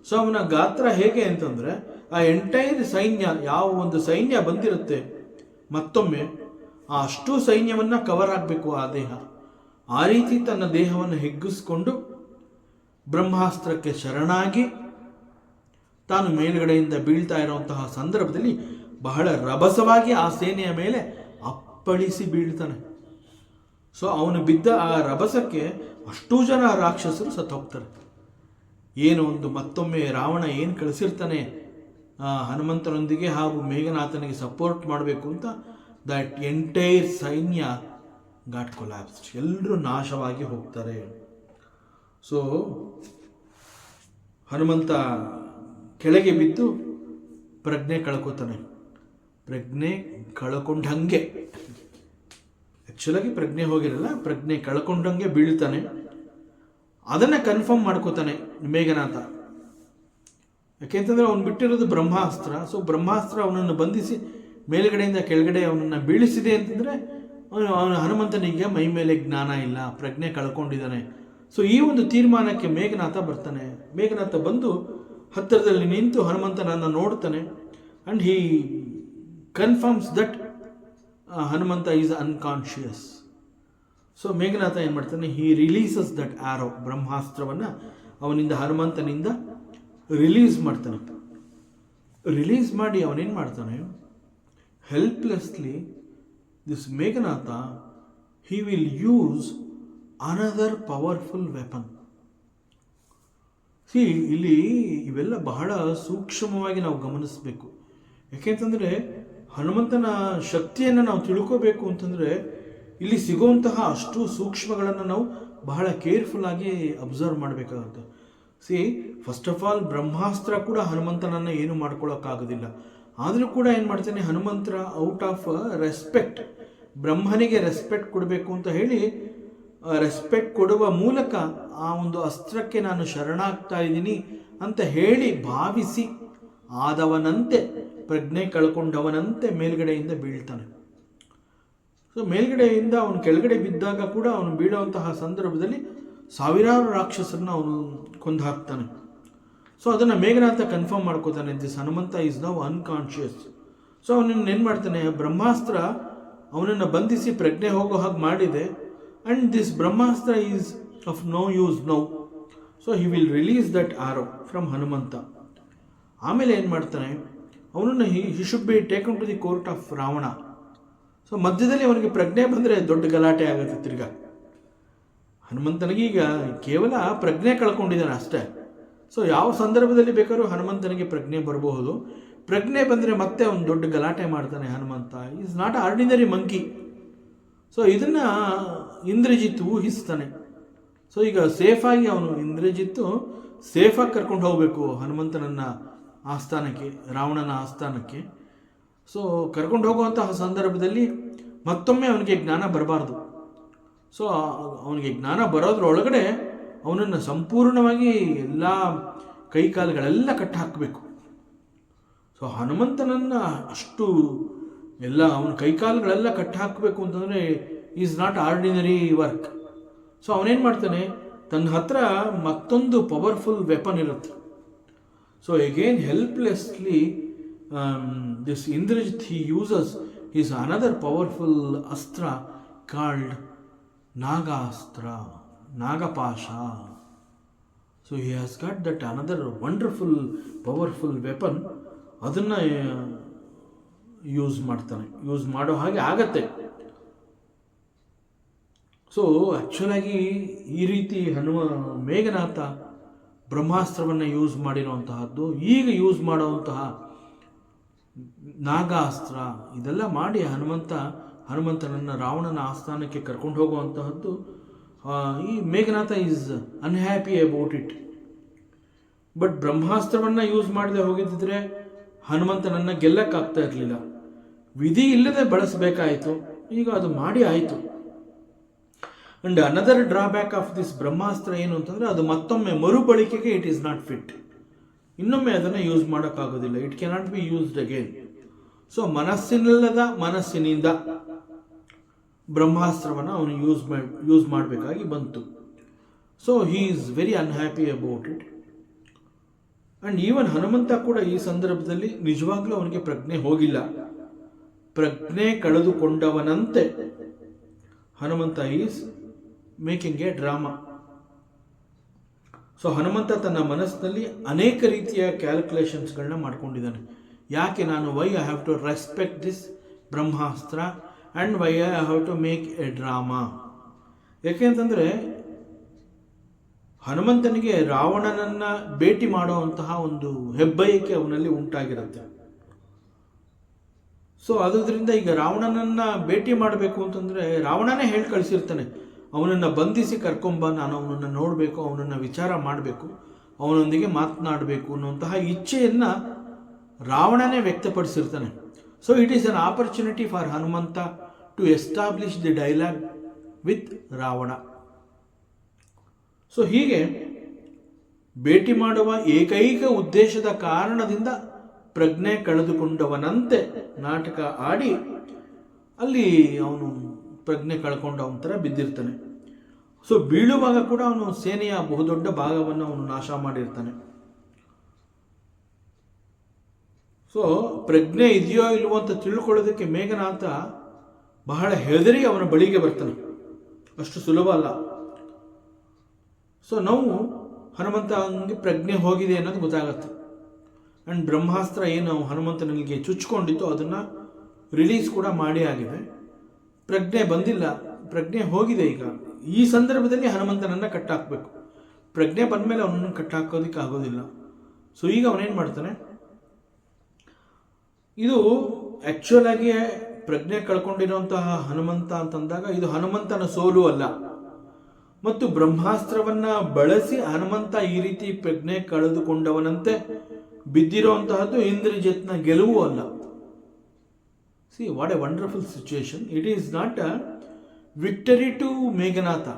Speaker 1: ಸೊ ಅವನ ಗಾತ್ರ ಹೇಗೆ ಅಂತಂದರೆ, ಆ ಎಂಟೈರ್ ಸೈನ್ಯ, ಯಾವ ಒಂದು ಸೈನ್ಯ ಬಂದಿರುತ್ತೆ ಮತ್ತೊಮ್ಮೆ ಆ ಅಷ್ಟು ಸೈನ್ಯವನ್ನು ಕವರ್ ಆಗಬೇಕು ಆ ದೇಹ. ಆ ರೀತಿ ತನ್ನ ದೇಹವನ್ನು ಹಿಗ್ಗಿಸ್ಕೊಂಡು ಬ್ರಹ್ಮಾಸ್ತ್ರಕ್ಕೆ ಶರಣಾಗಿ ತಾನು ಮೇಲುಗಡೆಯಿಂದ ಬೀಳ್ತಾ ಇರುವಂತಹ ಸಂದರ್ಭದಲ್ಲಿ ಬಹಳ ರಭಸವಾಗಿ ಆ ಸೇನೆಯ ಮೇಲೆ ಅಪ್ಪಳಿಸಿ ಬೀಳ್ತಾನೆ. ಸೊ ಅವನು ಬಿದ್ದ ಆ ರಭಸಕ್ಕೆ ಅಷ್ಟೂ ಜನ ರಾಕ್ಷಸರು ಸತ್ತು ಹೋಗ್ತಾರೆ. ಏನು ಒಂದು ಮತ್ತೊಮ್ಮೆ ರಾವಣ ಏನು ಕಳಿಸಿರ್ತಾನೆ ಹನುಮಂತನೊಂದಿಗೆ ಹಾಗೂ ಮೇಘನಾಥನಿಗೆ ಸಪೋರ್ಟ್ ಮಾಡಬೇಕು ಅಂತ, ದಟ್ ಎಂಟೈರ್ ಸೈನ್ಯ ಗಾಟ್ ಕೊಲ್ಯಾಪ್ಸ್, ಎಲ್ಲರೂ ನಾಶವಾಗಿ ಹೋಗ್ತಾರೆ. ಸೊ ಹನುಮಂತ ಕೆಳಗೆ ಬಿದ್ದು ಪ್ರಜ್ಞೆ ಕಳ್ಕೊತಾನೆ. ಪ್ರಜ್ಞೆ ಕಳ್ಕೊಂಡಂಗೆ, ಆ್ಯಕ್ಚುಲಾಗಿ ಪ್ರಜ್ಞೆ ಹೋಗಿರಲ್ಲ, ಪ್ರಜ್ಞೆ ಕಳ್ಕೊಂಡಂಗೆ ಬೀಳ್ತಾನೆ. ಅದನ್ನು ಕನ್ಫರ್ಮ್ ಮಾಡ್ಕೋತಾನೆ ಮೇಘನಾಥ. ಯಾಕೆಂತಂದರೆ ಅವನು ಬಿಟ್ಟಿರೋದು ಬ್ರಹ್ಮಾಸ್ತ್ರ. ಸೊ ಬ್ರಹ್ಮಾಸ್ತ್ರ ಅವನನ್ನು ಬಂಧಿಸಿ ಮೇಲುಗಡೆಯಿಂದ ಕೆಳಗಡೆ ಅವನನ್ನು ಬೀಳಿಸಿದೆ ಅಂತಂದರೆ ಅವನು ಹನುಮಂತನಿಗೆ ಮೈ ಮೇಲೆ ಜ್ಞಾನ ಇಲ್ಲ, ಪ್ರಜ್ಞೆ ಕಳ್ಕೊಂಡಿದ್ದಾನೆ. ಸೊ ಈ ಒಂದು ತೀರ್ಮಾನಕ್ಕೆ ಮೇಘನಾಥ ಬರ್ತಾನೆ. ಮೇಘನಾಥ ಬಂದು ಹತ್ತಿರದಲ್ಲಿ ನಿಂತು ಹನುಮಂತನನ್ನು ನೋಡ್ತಾನೆ. And he confirms that Hanumantha is unconscious. So Meghanatha ಏನು ಮಾಡ್ತಾನೆ, ಹಿ ರಿಲೀಸಸ್ ದಟ್ ಆರೋ, ಬ್ರಹ್ಮಾಸ್ತ್ರವನ್ನು ಅವನಿಂದ ಹನುಮಂತನಿಂದ ರಿಲೀಸ್ ಮಾಡ್ತಾನೆ. ರಿಲೀಸ್ ಮಾಡಿ ಅವನೇನು ಮಾಡ್ತಾನೆ, helplessly this Meghanatha he will use another powerful weapon. ಇಲ್ಲಿ ಇವೆಲ್ಲ ಬಹಳ ಸೂಕ್ಷ್ಮವಾಗಿ ನಾವು ಗಮನಿಸಬೇಕು. ಯಾಕೆಂತಂದರೆ ಹನುಮಂತನ ಶಕ್ತಿಯನ್ನು ನಾವು ತಿಳ್ಕೋಬೇಕು ಅಂತಂದರೆ ಇಲ್ಲಿ ಸಿಗುವಂತಹ ಅಷ್ಟು ಸೂಕ್ಷ್ಮಗಳನ್ನು ನಾವು ಬಹಳ ಕೇರ್ಫುಲ್ಲಾಗಿ ಅಬ್ಸರ್ವ್ ಮಾಡಬೇಕಾಗುತ್ತೆ. ಫಸ್ಟ್ ಆಫ್ ಆಲ್ ಬ್ರಹ್ಮಾಸ್ತ್ರ ಕೂಡ ಹನುಮಂತನನ್ನು ಏನು ಮಾಡ್ಕೊಳ್ಳೋಕ್ಕಾಗೋದಿಲ್ಲ. ಆದರೂ ಕೂಡ ಏನು ಮಾಡ್ತಾನೆ ಹನುಮಂತರ, ಔಟ್ ಆಫ್ ರೆಸ್ಪೆಕ್ಟ್, ಬ್ರಹ್ಮನಿಗೆ ರೆಸ್ಪೆಕ್ಟ್ ಕೊಡಬೇಕು ಅಂತ ಹೇಳಿ ರೆಸ್ಪೆಕ್ಟ್ ಕೊಡುವ ಮೂಲಕ ಆ ಒಂದು ಅಸ್ತ್ರಕ್ಕೆ ನಾನು ಶರಣಾಗ್ತಾ ಇದ್ದೀನಿ ಅಂತ ಹೇಳಿ ಭಾವಿಸಿ ಆದವನಂತೆ, ಪ್ರಜ್ಞೆ ಕಳ್ಕೊಂಡವನಂತೆ ಮೇಲ್ಗಡೆಯಿಂದ ಬೀಳ್ತಾನೆ. ಸೊ ಮೇಲ್ಗಡೆಯಿಂದ ಅವನು ಕೆಳಗಡೆ ಬಿದ್ದಾಗ ಕೂಡ ಅವನು ಬೀಳುವಂತಹ ಸಂದರ್ಭದಲ್ಲಿ ಸಾವಿರಾರು ರಾಕ್ಷಸರನ್ನ ಅವನು ಕೊಂದು ಹಾಕ್ತಾನೆ. ಸೊ ಅದನ್ನು ಮೇಘನಾಥ ಕನ್ಫರ್ಮ್ ಮಾಡ್ಕೋತಾನೆ, this Hanumantha is now unconscious. So ಅವನನ್ನು ಏನು ಮಾಡ್ತಾನೆ, ಬ್ರಹ್ಮಾಸ್ತ್ರ ಅವನನ್ನು ಬಂಧಿಸಿ ಪ್ರಜ್ಞೆ ಹೋಗೋ ಹಾಗೆ ಮಾಡಿದೆ. And this Brahmastra is of no use now. So he will release that arrow from Hanumantha. ಆಮೇಲೆ ಏನು ಮಾಡ್ತಾನೆ, ಅವನನ್ನು he should be taken to the court of Ravana. So ಮಧ್ಯದಲ್ಲಿ ಅವನಿಗೆ ಪ್ರಜ್ಞೆ ಬಂದರೆ ದೊಡ್ಡ ಗಲಾಟೆ ಆಗುತ್ತೆ ತಿರ್ಗಾ. ಹನುಮಂತನಿಗೀಗ ಕೇವಲ ಪ್ರಜ್ಞೆ ಕಳ್ಕೊಂಡಿದ್ದಾನೆ ಅಷ್ಟೇ. ಸೊ ಯಾವ ಸಂದರ್ಭದಲ್ಲಿ ಬೇಕಾದ್ರೂ ಹನುಮಂತನಿಗೆ ಪ್ರಜ್ಞೆ ಬರಬಹುದು. ಪ್ರಜ್ಞೆ ಬಂದರೆ ಮತ್ತೆ ಅವನು ದೊಡ್ಡ ಗಲಾಟೆ ಮಾಡ್ತಾನೆ Hanumantha. Is not ordinary monkey. So ಇದನ್ನು ಇಂದ್ರಜಿತ್ ಊಹಿಸ್ತಾನೆ. ಸೊ ಈಗ ಸೇಫಾಗಿ ಅವನು ಇಂದ್ರಜಿತ್ತು ಸೇಫಾಗಿ ಕರ್ಕೊಂಡು ಹೋಗಬೇಕು ಹನುಮಂತನನ್ನು ಆಸ್ಥಾನಕ್ಕೆ, ರಾವಣನ ಆಸ್ಥಾನಕ್ಕೆ. ಸೊ ಕರ್ಕೊಂಡು ಹೋಗುವಂತಹ ಸಂದರ್ಭದಲ್ಲಿ ಮತ್ತೊಮ್ಮೆ ಅವನಿಗೆ ಜ್ಞಾನ ಬರಬಾರ್ದು. ಸೊ ಅವನಿಗೆ ಜ್ಞಾನ ಬರೋದ್ರೊಳಗಡೆ ಅವನನ್ನು ಸಂಪೂರ್ಣವಾಗಿ ಎಲ್ಲ ಕೈಕಾಲುಗಳೆಲ್ಲ ಕಟ್ಟಿ ಹಾಕಬೇಕು. ಸೊ ಹನುಮಂತನನ್ನು ಅಷ್ಟು ಎಲ್ಲ ಅವನ ಕೈಕಾಲುಗಳೆಲ್ಲ ಕಟ್ಟಿ ಹಾಕಬೇಕು ಅಂತಂದರೆ is not ordinary work. So ಅವನೇನು ಮಾಡ್ತಾನೆ, ತನ್ನ ಹತ್ರ ಮತ್ತೊಂದು ಪವರ್ಫುಲ್ ವೆಪನ್ ಇರುತ್ತೆ. So again helplessly this Indrajit he uses his another powerful astra called Nagastra, Nagapasha. So he has got that another wonderful powerful weapon. ಅದನ್ನು ಯೂಸ್ ಮಾಡ್ತಾನೆ, ಯೂಸ್ ಮಾಡೋ ಹಾಗೆ ಆಗತ್ತೆ. ಸೊ ಆ್ಯಕ್ಚುಲಾಗಿ ಈ ರೀತಿ ಮೇಘನಾಥ ಬ್ರಹ್ಮಾಸ್ತ್ರವನ್ನು ಯೂಸ್ ಮಾಡಿರುವಂತಹದ್ದು, ಈಗ ಯೂಸ್ ಮಾಡುವಂತಹ ನಾಗಾಸ್ತ್ರ, ಇದೆಲ್ಲ ಮಾಡಿ ಹನುಮಂತನನ್ನು ರಾವಣನ ಆಸ್ಥಾನಕ್ಕೆ ಕರ್ಕೊಂಡು ಹೋಗುವಂತಹದ್ದು. ಈ Meghanatha is unhappy about it. But ಬ್ರಹ್ಮಾಸ್ತ್ರವನ್ನು ಯೂಸ್ ಮಾಡದೆ ಹೋಗಿದ್ದರೆ ಹನುಮಂತನನ್ನು ಗೆಲ್ಲಕ್ಕಾಗ್ತಾ ಇರಲಿಲ್ಲ. ವಿಧಿ ಇಲ್ಲದೆ ಬಳಸಬೇಕಾಯಿತು, ಈಗ ಅದು ಮಾಡಿ ಆಯಿತು. And another drawback of this Brahmastra ಏನು ಅಂತಂದರೆ, ಅದು ಮತ್ತೊಮ್ಮೆ ಮರುಬಳಕೆಗೆ ಇಟ್ ಈಸ್ ನಾಟ್ ಫಿಟ್. ಇನ್ನೊಮ್ಮೆ ಅದನ್ನು ಯೂಸ್ ಮಾಡೋಕ್ಕಾಗೋದಿಲ್ಲ. It cannot be used again. So ಮನಸ್ಸಿನಿಂದ ಬ್ರಹ್ಮಾಸ್ತ್ರವನ್ನು ಅವನು ಯೂಸ್ ಮಾಡಬೇಕಾಗಿ ಬಂತು. So he is very unhappy about it. And even Hanumantha ಕೂಡ ಈ ಸಂದರ್ಭದಲ್ಲಿ ನಿಜವಾಗ್ಲೂ ಅವನಿಗೆ ಪ್ರಜ್ಞೆ ಹೋಗಿಲ್ಲ. ಪ್ರಜ್ಞೆ ಕಳೆದುಕೊಂಡವನಂತೆ Hanumantha is making a drama. So Hanumantha ತನ್ನ ಮನಸ್ಸಿನಲ್ಲಿ ಅನೇಕ ರೀತಿಯ ಕ್ಯಾಲ್ಕುಲೇಷನ್ಸ್ಗಳನ್ನ ಮಾಡ್ಕೊಂಡಿದ್ದಾನೆ. ಯಾಕೆ ನಾನು Y I have to respect this Brahmastra and why I have to make a drama. ಯಾಕೆಂತಂದರೆ ಹನುಮಂತನಿಗೆ ರಾವಣನನ್ನು ಭೇಟಿ ಮಾಡುವಂತಹ ಒಂದು ಹೆಬ್ಬಯಕೆ ಅವನಲ್ಲಿ ಉಂಟಾಗಿರುತ್ತೆ. ಸೊ ಅದರಿಂದ ಈಗ ರಾವಣನನ್ನು ಭೇಟಿ ಮಾಡಬೇಕು ಅಂತಂದರೆ ರಾವಣನೇ ಹೇಳಿ ಕಳಿಸಿರ್ತಾನೆ, ಅವನನ್ನು ಬಂಧಿಸಿ ಕರ್ಕೊಂಬ, ನಾನು ಅವನನ್ನು ನೋಡಬೇಕು, ಅವನನ್ನು ವಿಚಾರ ಮಾಡಬೇಕು, ಅವನೊಂದಿಗೆ ಮಾತನಾಡಬೇಕು ಅನ್ನುವಂತಹ ಇಚ್ಛೆಯನ್ನು ರಾವಣನೇ ವ್ಯಕ್ತಪಡಿಸಿರ್ತಾನೆ. So it is an opportunity for Hanumantha to establish the dialogue with Ravana. So ಹೀಗೆ ಭೇಟಿ ಮಾಡುವ ಏಕೈಕ ಉದ್ದೇಶದ ಕಾರಣದಿಂದ ಪ್ರಜ್ಞೆ ಕಳೆದುಕೊಂಡವನಂತೆ ನಾಟಕ ಆಡಿ ಅಲ್ಲಿ ಅವನು ಪ್ರಜ್ಞೆ ಕಳ್ಕೊಂಡು ಅವನ ಥರ ಬಿದ್ದಿರ್ತಾನೆ. ಸೊ ಬೀಳುವಾಗ ಕೂಡ ಅವನು ಸೇನೆಯ ಬಹುದೊಡ್ಡ ಭಾಗವನ್ನು ಅವನು ನಾಶ ಮಾಡಿರ್ತಾನೆ. ಸೊ ಪ್ರಜ್ಞೆ ಇದೆಯೋ ಇಲ್ವೋ ಅಂತ ತಿಳ್ಕೊಳ್ಳೋದಕ್ಕೆ ಮೇಘನಾಥ ಬಹಳ ಹೆದರಿ ಅವನ ಬಳಿಗೆ ಬರ್ತಾನೆ. ಅಷ್ಟು ಸುಲಭ ಅಲ್ಲ. ಸೊ ನಾವು ಹನುಮಂತನಿಗೆ ಪ್ರಜ್ಞೆ ಹೋಗಿದೆ ಅನ್ನೋದು ಗೊತ್ತಾಗತ್ತೆ. ಆ್ಯಂಡ್ ಬ್ರಹ್ಮಾಸ್ತ್ರ ಏನು ಹನುಮಂತನಿಗೆ ಚುಚ್ಕೊಂಡಿತ್ತು ಅದನ್ನು ರಿಲೀಸ್ ಕೂಡ ಮಾಡಿ ಆಗಿದೆ. ಪ್ರಜ್ಞೆ ಬಂದಿಲ್ಲ, ಪ್ರಜ್ಞೆ ಹೋಗಿದೆ. ಈಗ ಈ ಸಂದರ್ಭದಲ್ಲಿ ಹನುಮಂತನನ್ನು ಕಟ್ಟಾಕಬೇಕು. ಪ್ರಜ್ಞೆ ಬಂದ ಮೇಲೆ ಅವನನ್ನು ಕಟ್ಟಾಕೋದಕ್ಕೆ ಆಗೋದಿಲ್ಲ. ಸೊ ಈಗ ಅವನೇನು ಮಾಡ್ತಾನೆ, ಇದು ಆ್ಯಕ್ಚುಲ್ ಆಗಿ ಪ್ರಜ್ಞೆ ಕಳ್ಕೊಂಡಿರುವಂತಹ ಹನುಮಂತ ಅಂತಂದಾಗ ಇದು ಹನುಮಂತನ ಸೋಲು ಅಲ್ಲ, ಮತ್ತು ಬ್ರಹ್ಮಾಸ್ತ್ರವನ್ನು ಬಳಸಿ ಹನುಮಂತ ಈ ರೀತಿ ಪ್ರಜ್ಞೆ ಕಳೆದುಕೊಂಡವನಂತೆ ಬಿದ್ದಿರುವಂತಹದ್ದು ಇಂದ್ರಜಿತ್ನ ಗೆಲುವು ಅಲ್ಲ. See what a wonderful situation. It is not a victory to Meghanatha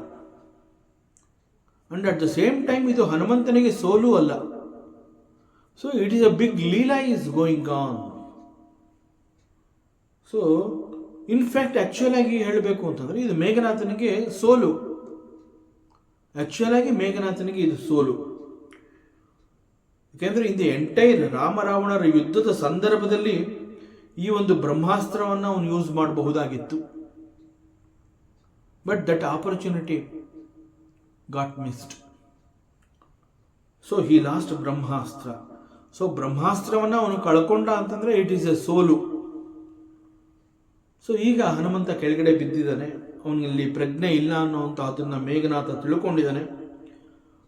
Speaker 1: and at the same time ಇದು ಹನುಮಂತನಿಗೆ ಸೋಲು ಅಲ್ಲ. So it is a big leela is going on. So in fact actual ಆಗಿ ಹೇಳಬೇಕು ಅಂತಂದರೆ ಇದು ಮೇಘನಾಥನಿಗೆ ಸೋಲು. ಆ್ಯಕ್ಚುಲ್ ಆಗಿ ಮೇಘನಾಥನಿಗೆ ಇದು ಸೋಲು. ಯಾಕೆಂದರೆ ಇದು ಎಂಟೈರ್ ರಾಮರಾವಣರ ಯುದ್ಧದ ಸಂದರ್ಭದಲ್ಲಿ ಈ ಒಂದು ಬ್ರಹ್ಮಾಸ್ತ್ರವನ್ನು ಅವನು ಯೂಸ್ ಮಾಡಬಹುದಾಗಿತ್ತು. But that opportunity got missed. So he lost Brahmastra. So ಬ್ರಹ್ಮಾಸ್ತ್ರವನ್ನು ಅವನು ಕಳ್ಕೊಂಡ ಅಂತಂದರೆ ಇಟ್ ಈಸ್ ಎ ಸೋಲು. ಸೊ ಈಗ ಹನುಮಂತ ಕೆಳಗಡೆ ಬಿದ್ದಿದ್ದಾನೆ, ಅವನಲ್ಲಿ ಪ್ರಜ್ಞೆ ಇಲ್ಲ ಅನ್ನೋವಂಥದ್ದನ್ನು ಮೇಘನಾಥ ತಿಳ್ಕೊಂಡಿದ್ದಾನೆ.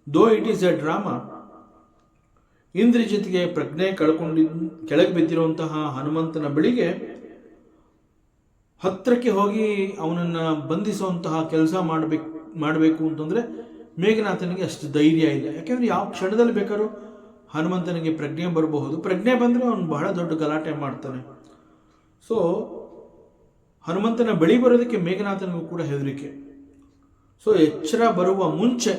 Speaker 1: Though it is a drama, ಇಂದ್ರಜಿತ್ಗೆ ಪ್ರಜ್ಞೆ ಕೆಳಗೆ ಬಿದ್ದಿರುವಂತಹ ಹನುಮಂತನ ಬಳಿಗೆ ಹತ್ತಿರಕ್ಕೆ ಹೋಗಿ ಅವನನ್ನು ಬಂಧಿಸುವಂತಹ ಕೆಲಸ ಮಾಡಬೇಕು ಅಂತಂದರೆ ಮೇಘನಾಥನಿಗೆ ಅಷ್ಟು ಧೈರ್ಯ ಇಲ್ಲ. ಯಾಕೆಂದರೆ ಯಾವ ಕ್ಷಣದಲ್ಲಿ ಬೇಕಾದ್ರೂ ಹನುಮಂತನಿಗೆ ಪ್ರಜ್ಞೆ ಬರಬಹುದು. ಪ್ರಜ್ಞೆ ಬಂದರೆ ಅವನು ಬಹಳ ದೊಡ್ಡ ಗಲಾಟೆ ಮಾಡ್ತಾನೆ. ಸೊ ಹನುಮಂತನ ಬಳಿ ಬರೋದಕ್ಕೆ ಮೇಘನಾಥನಿಗೂ ಕೂಡ ಹೆದರಿಕೆ. ಸೊ ಎಚ್ಚರ ಬರುವ ಮುಂಚೆ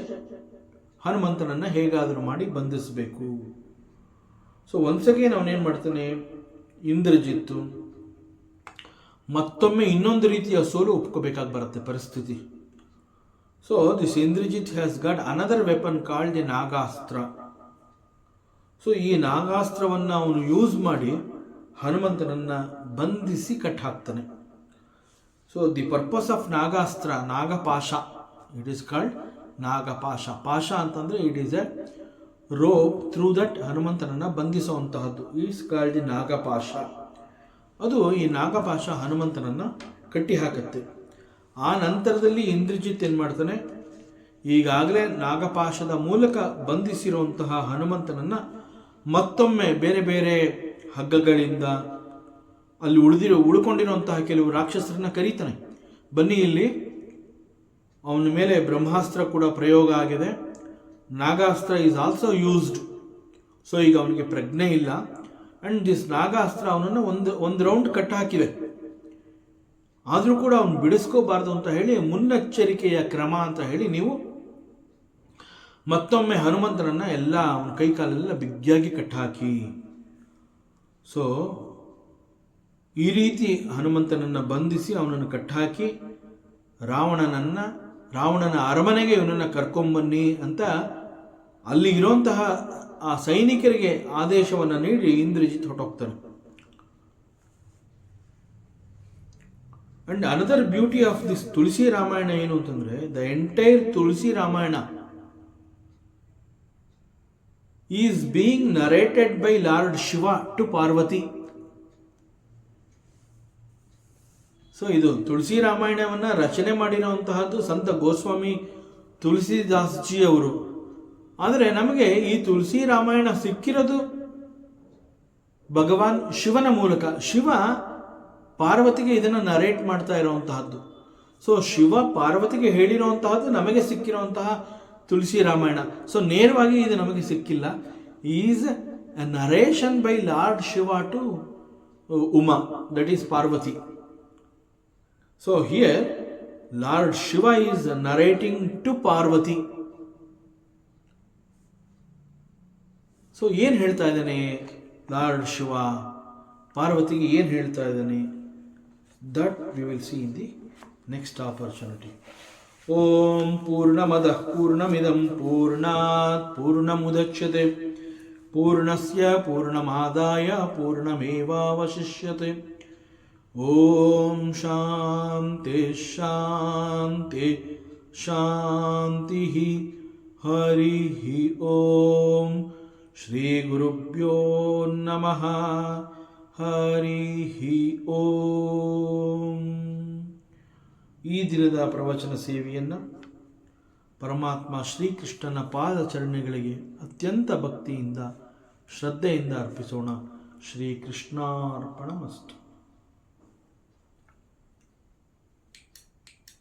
Speaker 1: ಹನುಮಂತನನ್ನು ಹೇಗಾದರೂ ಮಾಡಿ ಬಂಧಿಸಬೇಕು. ಸೊ ಒಂದ್ಸಗೆ ಅವನೇನು ಮಾಡ್ತಾನೆ, ಇಂದ್ರಜಿತ್ತು ಮತ್ತೊಮ್ಮೆ ಇನ್ನೊಂದು ರೀತಿಯ ಸೋಲು ಒಪ್ಕೋಬೇಕಾಗಿ ಬರುತ್ತೆ ಪರಿಸ್ಥಿತಿ. So this Indrajit has got another weapon called a Nagastra. So ಈ ನಾಗಾಸ್ತ್ರವನ್ನು ಅವನು ಯೂಸ್ ಮಾಡಿ ಹನುಮಂತನನ್ನು ಬಂಧಿಸಿ ಕಟ್ ಹಾಕ್ತಾನೆ. So the purpose of Nagastra, Nagapasha, it is called Nagapasha. ಪಾಶ ಅಂತಂದರೆ it is a rope through that ಹನುಮಂತನನ್ನು ಬಂಧಿಸುವಂತಹದ್ದು. Is called the Nagapasha. ಅದು ಈ ನಾಗಪಾಶ ಹನುಮಂತನನ್ನು ಕಟ್ಟಿ ಹಾಕುತ್ತೆ. ಆ ನಂತರದಲ್ಲಿ ಇಂದ್ರಜಿತ್ ಏನು ಮಾಡ್ತಾನೆ, ಈಗಾಗಲೇ ನಾಗಪಾಶದ ಮೂಲಕ ಬಂಧಿಸಿರುವಂತಹ ಹನುಮಂತನನ್ನು ಮತ್ತೊಮ್ಮೆ ಬೇರೆ ಬೇರೆ ಹಗ್ಗಗಳಿಂದ ಅಲ್ಲಿ ಉಳ್ಕೊಂಡಿರುವಂತಹ ಕೆಲವು ರಾಕ್ಷಸರನ್ನ ಕರೀತಾನೆ, ಬನ್ನಿ ಇಲ್ಲಿ, ಅವನ ಮೇಲೆ ಬ್ರಹ್ಮಾಸ್ತ್ರ ಕೂಡ ಪ್ರಯೋಗ ಆಗಿದೆ, ನಾಗಾಸ್ತ್ರ ಈಸ್ ಆಲ್ಸೋ ಯೂಸ್ಡ್. ಸೊ ಈಗ ಅವನಿಗೆ ಪ್ರಜ್ಞೆ ಇಲ್ಲ. ಆ್ಯಂಡ್ ದಿಸ್ ನಾಗಾಸ್ತ್ರ ಅವನನ್ನು ಒಂದು ರೌಂಡ್ ಕಟ್ ಹಾಕಿವೆ. ಆದರೂ ಕೂಡ ಅವನು ಬಿಡಿಸ್ಕೋಬಾರ್ದು ಅಂತ ಹೇಳಿ ಮುನ್ನೆಚ್ಚರಿಕೆಯ ಕ್ರಮ ಅಂತ ಹೇಳಿ ನೀವು ಮತ್ತೊಮ್ಮೆ ಹನುಮಂತನನ್ನು ಎಲ್ಲ ಅವನ ಕೈ ಕಾಲೆಲ್ಲ ಬಿಗಿಯಾಗಿ ಕಟ್ಟಾಕಿ. ಸೊ ಈ ರೀತಿ ಹನುಮಂತನನ್ನು ಬಂಧಿಸಿ ಅವನನ್ನು ಕಟ್ಟಾಕಿ ರಾವಣನ ಅರಮನೆಗೆ ಇವನನ್ನು ಕರ್ಕೊಂಬನ್ನಿ ಅಂತ ಅಲ್ಲಿ ಇರುವಂತಹ ಆ ಸೈನಿಕರಿಗೆ ಆದೇಶವನ್ನು ನೀಡಿ ಇಂದ್ರಜಿತ್ ಹೊರಟೋಗ್ತಾನೆ. And another beauty of this Tulsi Ramayana ಏನು ಅಂತಂದ್ರೆ, the entire Tulsi Ramayana is being narrated by lord Shiva to Parvati. So ಇದು ತುಳಸಿ ರಾಮಾಯಣವನ್ನು ರಚನೆ ಮಾಡಿರುವಂತಹದ್ದು ಸಂತ ಗೋಸ್ವಾಮಿ ತುಳಸಿದಾಸ್ ಜಿ ಅವರು. ಆದರೆ ನಮಗೆ ಈ ತುಳಸಿ ರಾಮಾಯಣ ಸಿಕ್ಕಿರೋದು ಭಗವಾನ್ ಶಿವನ ಮೂಲಕ. ಶಿವ ಪಾರ್ವತಿಗೆ ಇದನ್ನು ನರೇಟ್ ಮಾಡ್ತಾ ಇರುವಂತಹದ್ದು. ಸೊ ಶಿವ ಪಾರ್ವತಿಗೆ ಹೇಳಿರುವಂತಹದ್ದು ನಮಗೆ ಸಿಕ್ಕಿರುವಂತಹ ತುಳಸಿ ರಾಮಾಯಣ. ಸೊ ನೇರವಾಗಿ ಇದು ನಮಗೆ ಸಿಕ್ಕಿಲ್ಲ. Is a narration by lord Shiva to Uma, that is Parvati. So here Lord Shiva is narrating to Parvati. So ಏನು ಹೇಳ್ತಾ ಇದ್ದಾನೆ ಲಾರ್ಡ್ ಶಿವ ಪಾರ್ವತಿಗೆ, ಏನು ಹೇಳ್ತಾ ಇದ್ದಾನೆ? That we will see in the next opportunity. ಓಂ ಪೂರ್ಣಮದಃ ಪೂರ್ಣಮಿದಂ ಪೂರ್ಣಾತ್ ಪೂರ್ಣಮುದಚ್ಯತೆ ಪೂರ್ಣಸ್ಯ ಪೂರ್ಣಮಾದಾಯ ಪೂರ್ಣಮೇವಾವಶಿಷ್ಯತೆ. ಓಂ ಶಾಂತಿ ಶಾಂತಿ ಶಾಂತಿ. ಹರಿ ಓಂ. ಶ್ರೀ ಗುರುಭ್ಯೋ ನಮಃ. ಹರಿ ಓಂ. ಈ ದಿನದ ಪ್ರವಚನ ಸೇವೆಯನ್ನು ಪರಮಾತ್ಮ ಶ್ರೀಕೃಷ್ಣನ ಪಾದಚರಣೆಗಳಿಗೆ ಅತ್ಯಂತ ಭಕ್ತಿಯಿಂದ ಶ್ರದ್ಧೆಯಿಂದ ಅರ್ಪಿಸೋಣ. ಶ್ರೀಕೃಷ್ಣಾರ್ಪಣಮಸ್ತು.